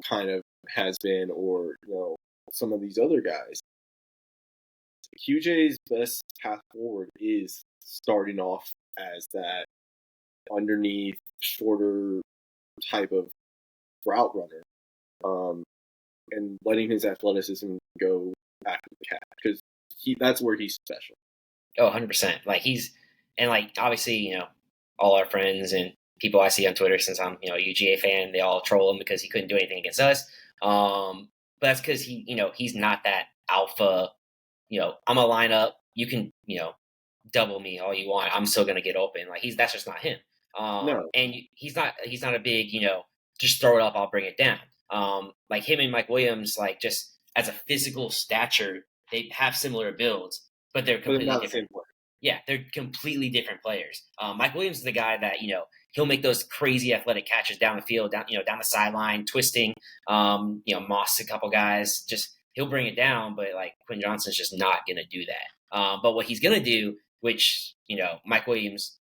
kind of has been, or some of these other guys. QJ's best path forward is starting off as that underneath, shorter type of route runner, and letting his athleticism go after the catch, because that's where he's special. Oh, 100%. Like obviously, all our friends and people I see on Twitter, since I'm, a UGA fan, they all troll him because he couldn't do anything against us. But that's because he's not that alpha. I'm a lineup. You can, double me all you want. I'm still gonna get open. Like that's just not him. No. And he's not a big, just throw it up, I'll bring it down. Like him and Mike Williams, like just as a physical stature, they have similar builds, but they're completely different. Yeah, they're completely different players. Mike Williams is the guy that he'll make those crazy athletic catches down the field, down the sideline, twisting. Moss a couple guys, just he'll bring it down. But like Quentin Johnston's just not gonna do that. But what he's gonna do, which Mike Williams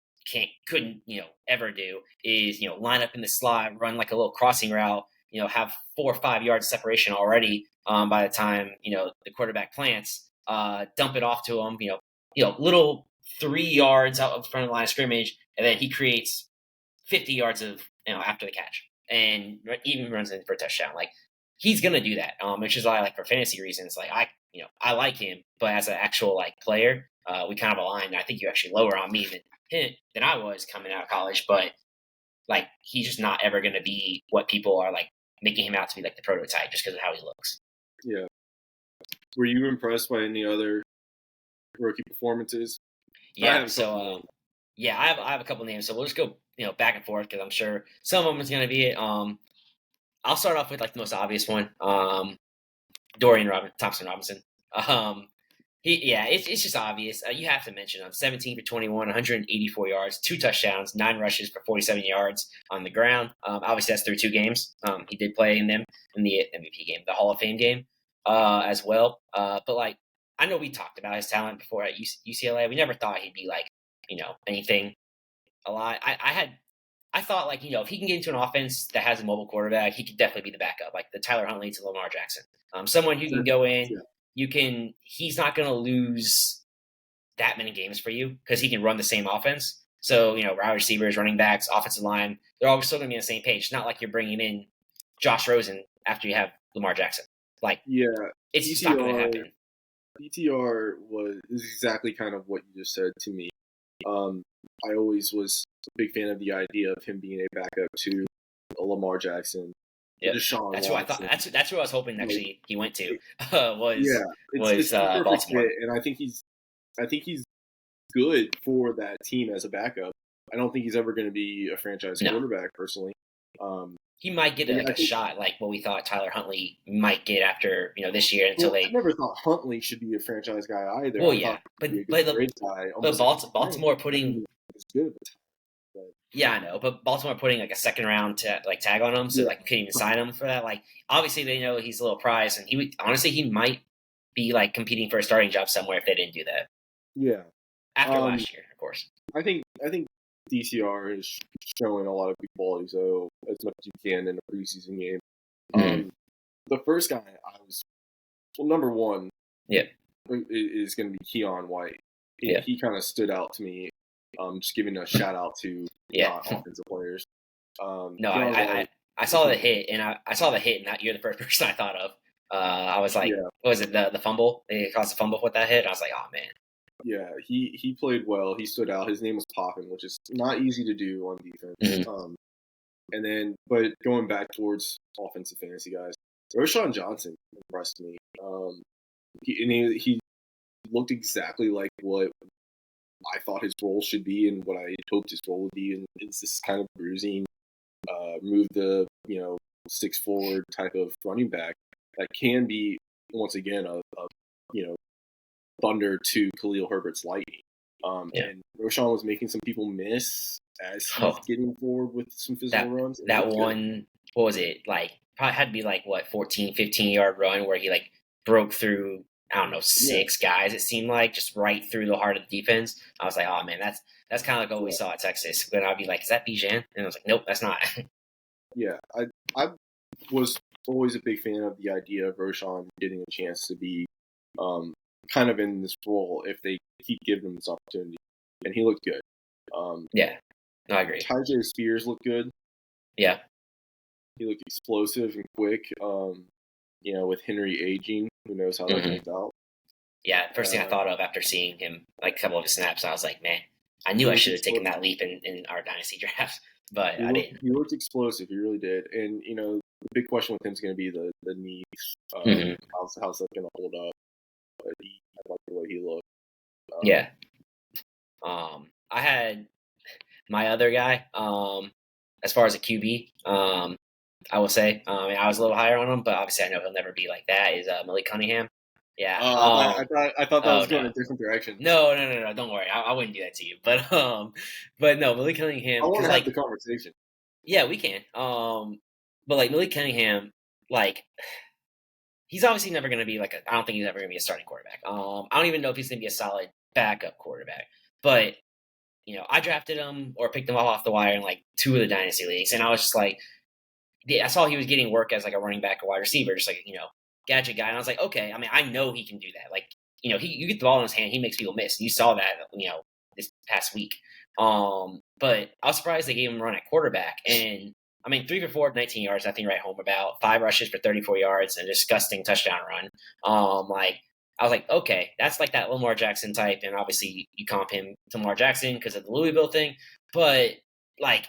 couldn't ever do, is line up in the slot, run like a little crossing route. Have 4 or 5 yards separation already by the time the quarterback plants. Dump it off to him. Little 3 yards out of front of the line of scrimmage, and then he creates 50 yards of after the catch, and even runs in for a touchdown. Like he's gonna do that, which is why, like, for fantasy reasons, like I like him, but as an actual like player, we kind of align. I think you actually lower on me than I was coming out of college, but like he's just not ever gonna be what people are like making him out to be, like the prototype, just because of how he looks. Yeah. Were you impressed by any other rookie performances? Yeah. I have a couple names, so we'll just go back and forth, because I'm sure some of them is going to be it. I'll start off with like the most obvious one, Dorian Thompson-Robinson. It's just obvious. You have to mention him. 17 for 21, 184 yards, 2 touchdowns, 9 rushes for 47 yards on the ground. Obviously, that's through 2 games. He did play in them in the MVP game, the Hall of Fame game, as well. But like, I know we talked about his talent before at UCLA. We never thought he'd be like, anything a lot. I thought, like, if he can get into an offense that has a mobile quarterback, he could definitely be the backup, like the Tyler Huntley to Lamar Jackson. Someone who can go in. Yeah. He's not going to lose that many games for you because he can run the same offense. So, wide receivers, running backs, offensive line, they're all still going to be on the same page. It's not like you're bringing in Josh Rosen after you have Lamar Jackson. Like, it's just not going to happen. PTR is exactly kind of what you just said to me. I always was a big fan of the idea of him being a backup to Lamar Jackson. Yeah, that's Watson. who I thought. That's who I was hoping actually he went to. It's Baltimore. Fit, and I think he's good for that team as a backup. I don't think he's ever going to be a franchise quarterback, personally. He might get a shot like what we thought Tyler Huntley might get after this year I never thought Huntley should be a franchise guy either. Well, yeah, but Baltimore putting Yeah, I know, but Baltimore putting like a second round tag on him, so Yeah. like you couldn't even sign him for that. Like obviously they know he's a little prized, and he might be like competing for a starting job somewhere if they didn't do that Yeah. after Um, last year, of course. I think DCR is showing a lot of good quality, so as much as you can in a preseason game. Mhm. The first guy number one Yeah, is going to be Keon White. yeah, He kind of stood out to me. Just giving a shout out to yeah. not offensive players. No, Keon White. I saw the hit, and I saw the hit, and that you're the first person I thought of. I was like, Yeah, what was it, the fumble? They caused a fumble with that hit. I was like, oh man. yeah. He played well. He stood out. His name was Poppin, which is not easy to do on defense. Hmm. But going back towards offensive fantasy guys, Roshan Johnson impressed me. He looked exactly like what I thought his role should be and what I hoped his role would be. And it's this kind of bruising, move the six forward type of running back that can be once again a thunder to Khalil Herbert's lightning. Yeah. And Roshan was making some people miss as he's Oh, getting forward with some physical that runs. And it that looked good. one, what was it? Like probably had to be like what 14, 15 yard run where he like broke through. I don't know, Yeah, 6 guys. It seemed like just right through the heart of the defense. I was like, oh man, that's kind of like what we yeah, saw at Texas. When I'd be like, is that Bijan? And I was like, nope, that's not. yeah. I was always a big fan of the idea of Roshan getting a chance to be um, kind of in this role if they keep giving him this opportunity. And he looked good. Yeah, no, I agree. Tyjae Spears looked good. Yeah. He looked explosive and quick. With Henry aging, who knows how that Hmm. turns out. Yeah, first thing I Uh, thought of after seeing him, like a couple of his snaps, I was like, man, I he knew I looked should have taken explosive. that leap in our dynasty draft, but He I looked didn't. he looked explosive. He really did. And the big question with him is going to be the knees. Hmm. How's that going to hold up? But I like the way he looked. Yeah. I had my other guy, as far as a QB, I will say, I was a little higher on him, but obviously I know he'll never be like that. Is Malik Cunningham? Yeah. I thought that Oh was going no. a different direction. No. Don't worry. I wouldn't do that to you. But no, Malik I Cunningham, want because to have the like, conversation. yeah, we can. But like Malik Cunningham, like he's obviously never going to be I don't think he's ever going to be a starting quarterback. I don't even know if he's going to be a solid backup quarterback. But I drafted him or picked him up off the wire in like 2 of the dynasty leagues, and I was just like, I saw he was getting work as like a running back or wide receiver, just like gadget guy, and I was like, okay, I mean, I know he can do that. Like, you get the ball in his hand, he makes people miss. You saw that, this past week. But I was surprised they gave him a run at quarterback, and I mean, 3 for 4, 19 yards, nothing to write home about. 5 rushes for 34 yards, and a disgusting touchdown run. Like I was like, okay, that's like that Lamar Jackson type, and obviously you comp him to Lamar Jackson because of the Louisville thing, but like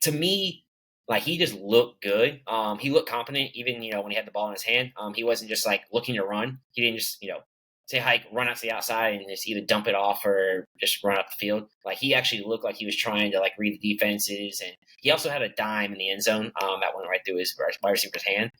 to me, like he just looked good. He looked competent, even when he had the ball in his hand. He wasn't just like looking to run. He didn't just say hike, run out to the outside, and just either dump it off or just run up the field. Like he actually looked like he was trying to like read the defenses, and he also had a dime in the end zone that went right through his wide receiver's hand.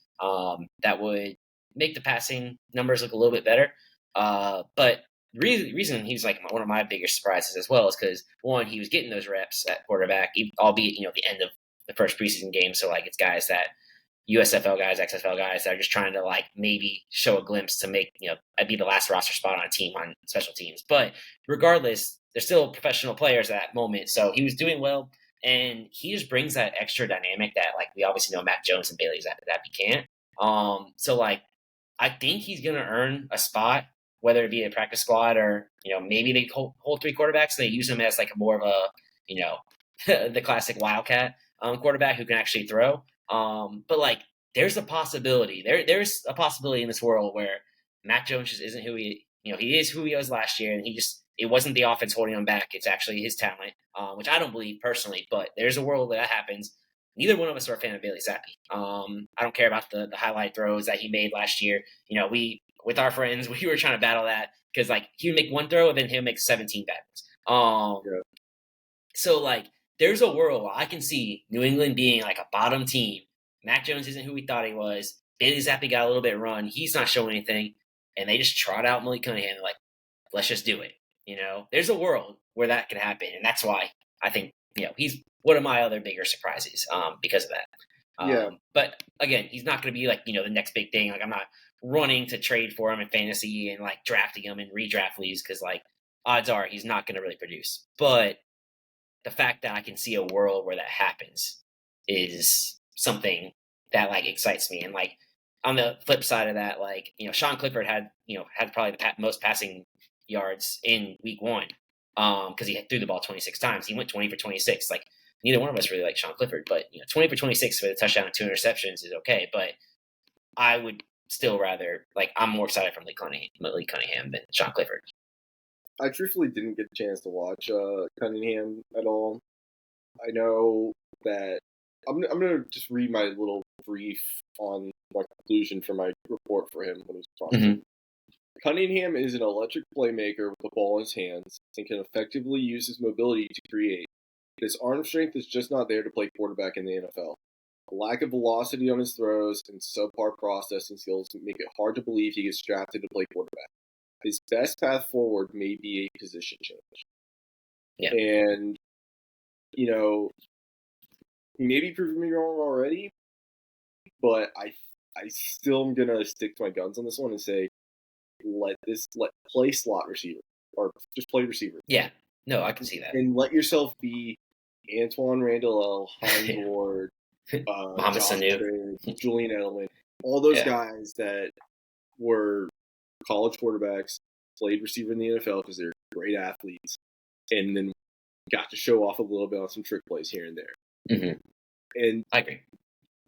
That would make the passing numbers look a little bit better. But the reason he's like one of my biggest surprises as well is because one, he was getting those reps at quarterback, albeit the end of the first preseason game. So like it's guys that USFL guys, XFL guys that are just trying to like maybe show a glimpse to make I'd be the last roster spot on a team on special teams. But regardless, they're still professional players at that moment. So he was doing well, and he just brings that extra dynamic that like we obviously know Mac Jones and Bailey Zappi can't. So like I think he's going to earn a spot, whether it be a practice squad or maybe they hold 3 quarterbacks. And they use him as like more of a the classic wildcat quarterback who can actually throw. But like there's a possibility. There's a possibility in this world where Mac Jones just isn't who he is who he was last year, and it wasn't the offense holding him back. It's actually his talent, which I don't believe personally. But there's a world that happens. Neither one of us are a fan of Bailey Zappi. I don't care about the highlight throws that he made last year. We with our friends we were trying to battle that because like he would make one throw and then he'll make 17 bad ones. Yeah. So like there's a world where I can see New England being like a bottom team. Mac Jones isn't who we thought he was. Bailey Zappi got a little bit run. He's not showing anything, and they just trot out Malik Cunningham like, let's just do it. There's a world where that can happen, and that's why I think he's one of my other bigger surprises because of that. Yeah. But again, he's not going to be like, the next big thing. Like, I'm not running to trade for him in fantasy and like drafting him in redraft leagues because like odds are he's not going to really produce. But the fact that I can see a world where that happens is something that like excites me. And like on the flip side of that, like, Sean Clifford had probably the most passing yards in week 1 because he threw the ball 26 times. He went 20 for 26. Like, neither one of us really like Sean Clifford, but 20 for 26 with a touchdown and 2 interceptions is okay. But I would still rather, like, I'm more excited from Lee Cunningham than Sean Clifford. I truthfully didn't get a chance to watch Cunningham at all. I know that I'm gonna just read my little brief on my conclusion for my report for him when he was prospect. Cunningham is an electric playmaker with the ball in his hands and can effectively use his mobility to create. His arm strength is just not there to play quarterback in the NFL. A lack of velocity on his throws and subpar processing skills make it hard to believe he gets drafted to play quarterback. His best path forward may be a position change. Yeah. And, he may be proving me wrong already, but I still am going to stick to my guns on this one and say, let play slot receiver or just play receiver. Yeah. No, I can see that. And let yourself be Antoine Randall, Hines Ward, Mohamed Sanu, Julian Edelman, all those guys that were college quarterbacks, played receiver in the NFL because they're great athletes, and then got to show off a little bit on some trick plays here and there. Mm-hmm. And I agree.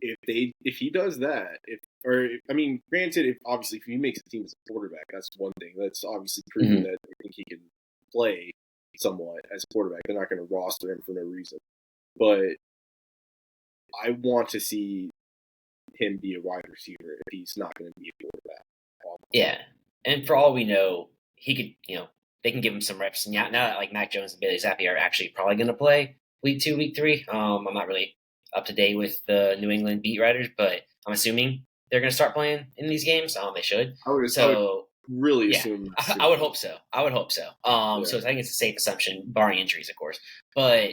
If he does that, granted, if he makes a team as a quarterback, that's one thing. That's obviously proven that I think he can play somewhat as a quarterback. They're not going to roster him for no reason. But I want to see him be a wide receiver if he's not going to be a quarterback. Yeah. And for all we know, he could, they can give him some reps. Now that like Mac Jones and Bailey Zappi are actually probably going to play week 2, week 3. I'm not really up to date with the New England beat writers, but I'm assuming they're going to start playing in these games. They should. I would really assume. I would hope so. So I think it's a safe assumption, barring injuries, of course. But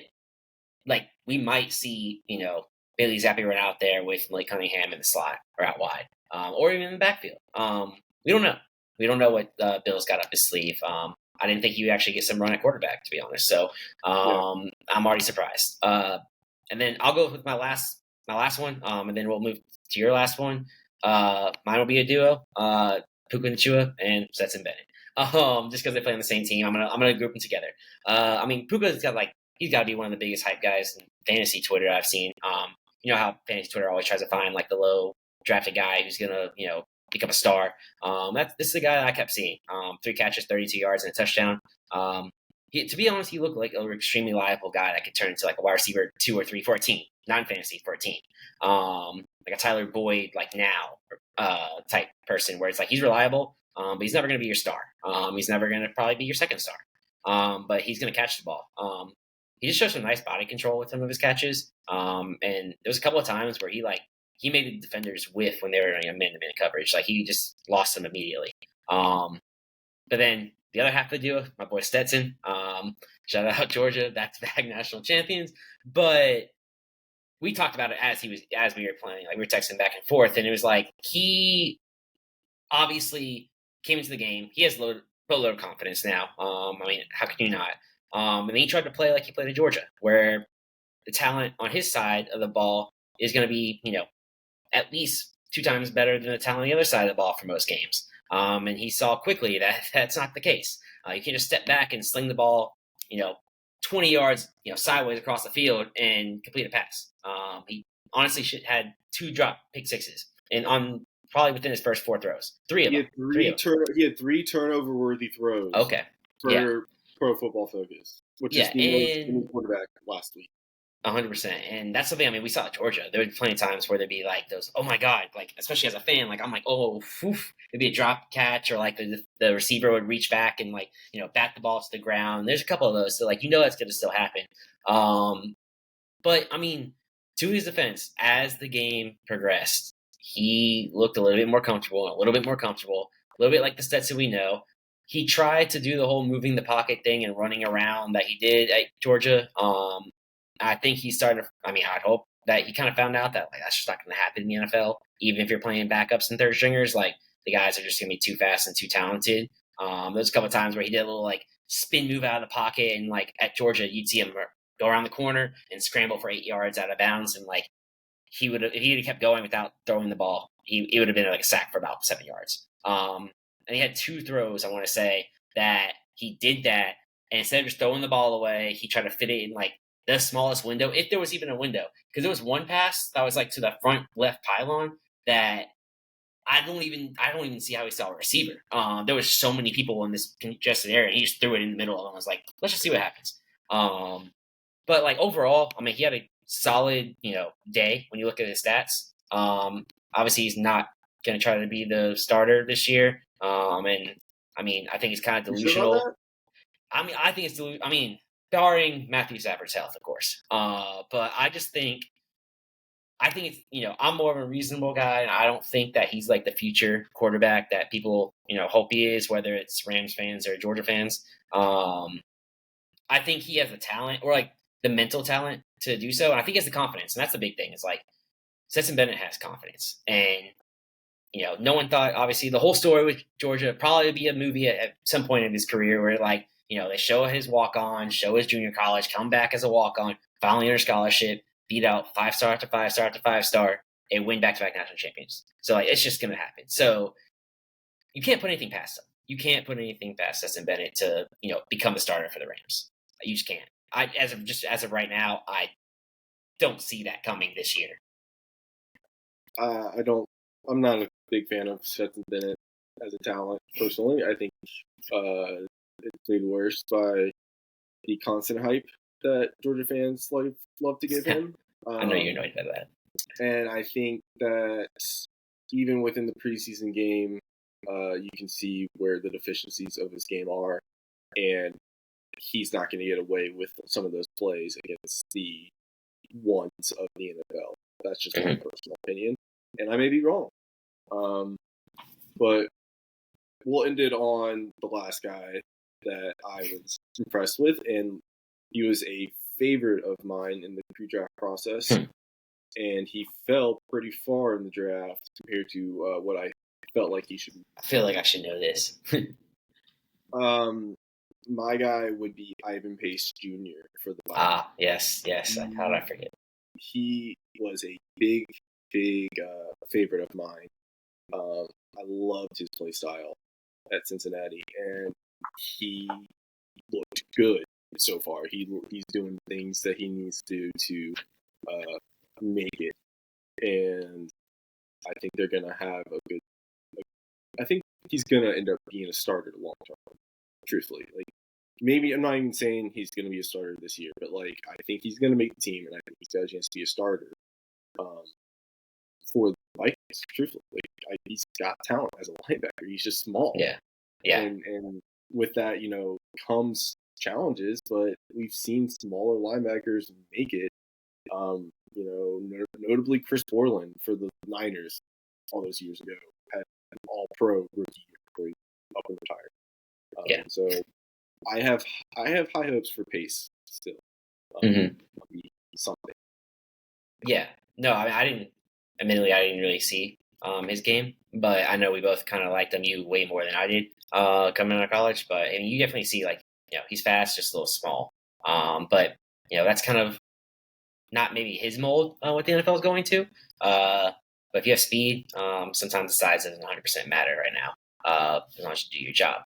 like we might see, Bailey Zappi run out there with Malik Cunningham in the slot or out wide, or even in the backfield. We don't know. We don't know what Bill's got up his sleeve. I didn't think he would actually get some run at quarterback, to be honest. So I'm already surprised. And then I'll go with my last one, and then we'll move to your last one. Mine will be a duo, Puka Nacua and Stetson Bennett. Just because they play on the same team, I'm gonna group them together. Puka's got he's got to be one of the biggest hype guys in fantasy Twitter I've seen. You know how fantasy Twitter always tries to find like the low drafted guy who's gonna become a star. This is the guy that I kept seeing. 3 catches, 32 yards, and a touchdown. To be honest, he looked like an extremely reliable guy that could turn into like a wide receiver 2 or 3 for a team, non-fantasy for a team. Like a Tyler Boyd, like now type person where it's like he's reliable, but he's never going to be your star. He's never going to probably be your second star. But he's going to catch the ball. He just shows some nice body control with some of his catches. And there was a couple of times where he made the defenders whiff when they were in a man-to-man coverage. Like he just lost them immediately. But then the other half of the deal, my boy Stetson. Shout out Georgia, back-to-back national champions. But we talked about it as we were playing. Like we were texting back and forth, and it was like he obviously came into the game. He has a load of confidence now. How can you not? And then he tried to play like he played at Georgia, where the talent on his side of the ball is going to be, at least 2 times better than the talent on the other side of the ball for most games. And he saw quickly that that's not the case. You can't just step back and sling the ball, 20 yards, sideways across the field and complete a pass. He honestly had 2 drop pick sixes, and on probably within his first 4 throws, 3 of them. He had 3 turnover-worthy throws. Okay. For Pro Football Focus, which is the most quarterback last week. 100%. And that's something, we saw at Georgia. There would be plenty of times where there'd be like those, oh my God, like, especially as a fan, like, I'm like, oh, oof. It'd be a drop catch, or like the receiver would reach back and like, bat the ball to the ground. There's a couple of those. So like, that's going to still happen. But to his defense, as the game progressed, he looked a little bit more comfortable, a little bit like the Stetson we know. He tried to do the whole moving the pocket thing and running around that he did at Georgia. I think he's starting to. I mean, I'd hope that he kind of found out that like that's just not going to happen in the NFL. Even if you're playing backups and third stringers, like the guys are just going to be too fast and too talented. There's a couple of times where he did a little like spin move out of the pocket, and like at Georgia, you'd see him go around the corner and scramble for 8 yards out of bounds, and like he would have if he had kept going without throwing the ball, it would have been like a sack for about 7 yards. And he had 2 throws, I want to say, that he did that, and instead of just throwing the ball away, he tried to fit it in like the smallest window, if there was even a window. Because there was one pass that was like to the front left pylon that I don't even see how he saw a receiver. There was so many people in this congested area, and he just threw it in the middle, and I was like, let's just see what happens. But like overall, I mean, he had a solid, day when you look at his stats. Obviously, he's not going to try to be the starter this year. And I mean, I think he's kind of delusional. I mean, I think it's delusional. I mean, barring Matthew Stafford's health, of course. But I think it's, I'm more of a reasonable guy, and I don't think that he's like the future quarterback that people, hope he is, whether it's Rams fans or Georgia fans. I think he has the talent, or like the mental talent to do so. And I think he has the confidence. And that's the big thing. It's like Stetson Bennett has confidence. And, no one thought, obviously, the whole story with Georgia probably would be a movie at some point in his career where, like, they show his walk-on, show his junior college, come back as a walk-on, finally earn a scholarship, beat out 5-star after 5-star after 5-star, and win back-to-back national champions. So, like, it's just going to happen. So, you can't put anything past him. You can't put anything past Stetson Bennett to, become a starter for the Rams. You just can't. As of right now, I don't see that coming this year. I'm not a big fan of Stetson Bennett as a talent personally. I think it's made worse by the constant hype that Georgia fans love to give him. I know you're annoyed by that. And I think that even within the preseason game, you can see where the deficiencies of his game are, and he's not going to get away with some of those plays against the ones of the NFL. That's just my personal opinion, and I may be wrong. But we'll end it on the last guy that I was impressed with, and he was a favorite of mine in the pre-draft process, and he fell pretty far in the draft compared to what I felt like he should be. I feel like I should know this. My guy would be Ivan Pace Jr. for the Vikings. Yes. How did I forget? He was a big favorite of mine. I loved his play style at Cincinnati, and he looked good so far. He's doing things that he needs to make it, and I think they're gonna have a good. I think he's gonna end up being a starter long term. Truthfully, like maybe I'm not even saying he's gonna be a starter this year, but like I think he's gonna make the team, and I think he's got a chance to be a starter for the Vikings. Truthfully, like, he's got talent as a linebacker. He's just small. Yeah. And with that, comes challenges, but we've seen smaller linebackers make it. Notably Chris Borland for the Niners all those years ago had an all-pro rookie year before he up and retired. So I have high hopes for Pace still. Something. Yeah. No, I mean, I didn't really see his game, but I know we both kind of liked him. You way more than I did coming out of college, but I mean, you definitely see he's fast, just a little small. But that's kind of not maybe his mold what the NFL is going to. But if you have speed, sometimes the size doesn't 100% matter right now. As long as you do your job,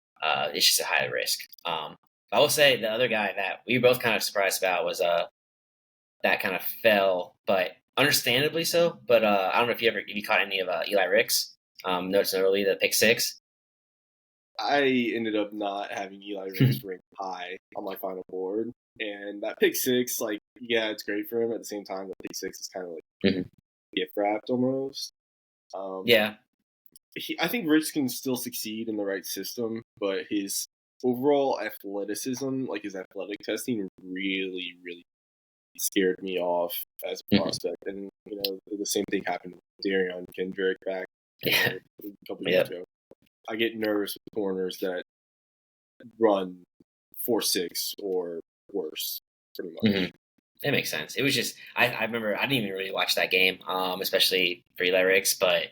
it's just a high risk. I will say the other guy that we were both kind of surprised about was that kind of fell, but understandably so. But I don't know if you caught any of Eli Ricks. Noticing early the pick 6. I ended up not having Eli Ricks ranked high on my final board, and that pick 6, like, yeah, it's great for him. At the same time, the pick 6 is kind of like gift wrapped almost. I think Ricks can still succeed in the right system, but his overall athleticism, like his athletic testing, really, really scared me off as a prospect. And the same thing happened with Darion Kendrick back a couple years ago. I get nervous with corners that run 4.6 or worse, pretty much. It makes sense. It was just I remember I didn't even really watch that game, especially for Eli Ricks, but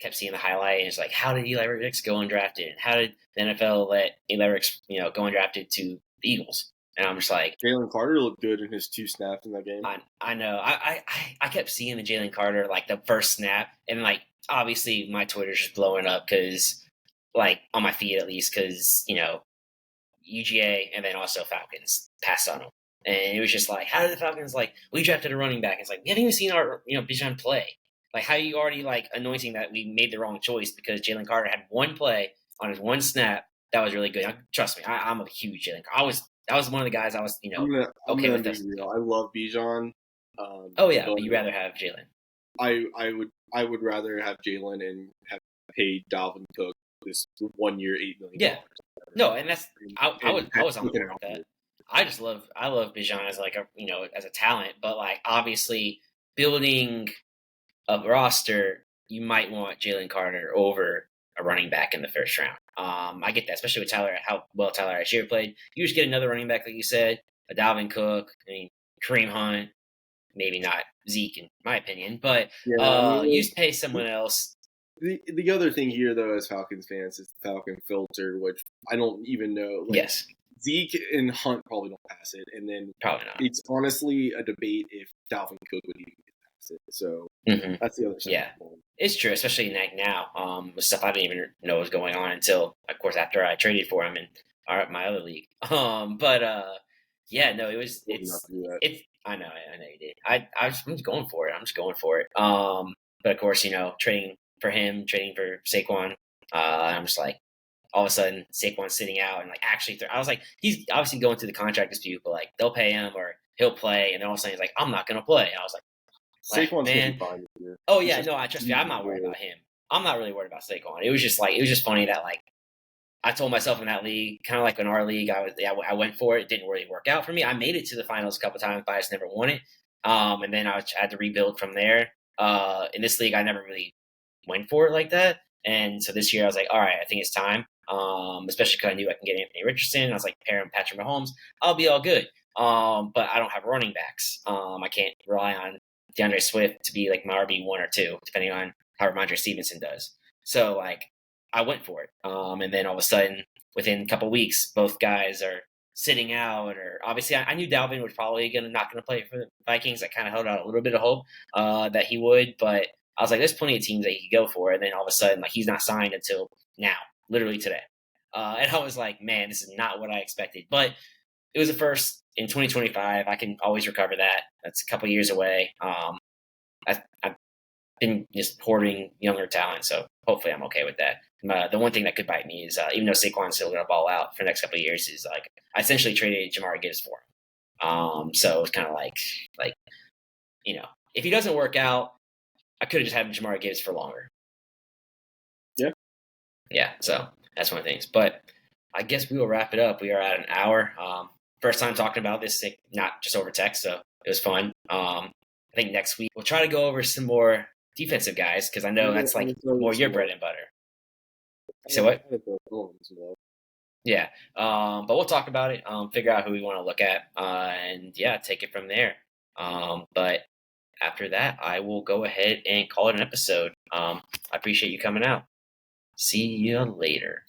kept seeing the highlight and it's like, how did Eli Ricks go undrafted? How did the NFL let Eli Ricks, go undrafted to the Eagles? And I'm just like, Jalen Carter looked good in his 2 snaps in that game. I know. I kept seeing the Jalen Carter like the first snap, and like obviously my Twitter's just blowing up because like on my feed at least because UGA and then also Falcons passed on him. And it was just like, how did the Falcons we drafted a running back? It's like we haven't even seen our Bijan play. Like how are you already like anointing that we made the wrong choice because Jalen Carter had one play on his one snap that was really good. Trust me, I'm a huge Jalen Carter. That was one of the guys I was I'm okay gonna with. Be real. I love Bijan. Oh yeah, but you'd rather have Jalen. I would rather have Jalen and have paid Dalvin Cook this 1 year $8 million. Yeah. No, and that's I was on board with that. I love Bijan as as a talent, but like obviously building a roster, you might want Jalen Carter over a running back in the first round. I get that, especially with how well Tyler Algier played. You just get another running back, like you said, a Dalvin Cook, Kareem Hunt, maybe not Zeke in my opinion, but you just pay someone else. The other thing here, though, as Falcons fans, is the Falcon filter, which I don't even know. Yes. Zeke and Hunt probably don't pass it, and then probably not. It's honestly a debate if Dalvin Cook would even pass it. So that's the other side. Yeah, it's true, especially now. With stuff I didn't even know was going on until, of course, after I traded for him in my other league. Yeah, no, it was. It's. I know you did. I'm just going for it. I'm just going for it. But of course, trading for him, trading for Saquon. I'm just like, all of a sudden, Saquon's sitting out and actually, I was like, he's obviously going through the contract dispute, but they'll pay him or he'll play, and then all of a sudden he's like, I'm not going to play. And I was like, Saquon's going to be fine this year. Oh yeah, no, I trust me. I'm not worried about him. I'm not really worried about Saquon. It was just funny that I told myself in that league, kind of like in our league, I went for it. It didn't really work out for me. I made it to the finals a couple times, but I just never won it. And then I had to rebuild from there. In this league, I never really went for it like that. And so this year I was like, all right, I think it's time. Especially because I knew I can get Anthony Richardson. I was like, pair him Patrick Mahomes, I'll be all good. But I don't have running backs. I can't rely on DeAndre Swift to be my RB1 or 2, depending on how Ramondre Stevenson does. So I went for it. And then all of a sudden, within a couple weeks, both guys are sitting out. Or obviously, I knew Dalvin was probably not going to play for the Vikings. I kind of held out a little bit of hope that he would, but I was like, there's plenty of teams that he could go for. And then all of a sudden, he's not signed until now, literally today. And I was like, man, this is not what I expected. But it was a first in 2025. I can always recover that. That's a couple years away. I've been just hoarding younger talent, so hopefully I'm okay with that. The one thing that could bite me is, even though Saquon's still going to ball out for the next couple of years, is I essentially traded Jahmyr Gibbs for him. So it's kind of if he doesn't work out, I could have just had Jahmyr Gibbs for longer. Yeah. Yeah, so that's one of the things. But I guess we will wrap it up. We are at an hour. First time talking about this, not just over text, so it was fun. I think next week we'll try to go over some more defensive guys because I know that's more your bread and butter. So what? Yeah, but we'll talk about it. Figure out who we want to look at, and take it from there. But after that, I will go ahead and call it an episode. I appreciate you coming out. See you later.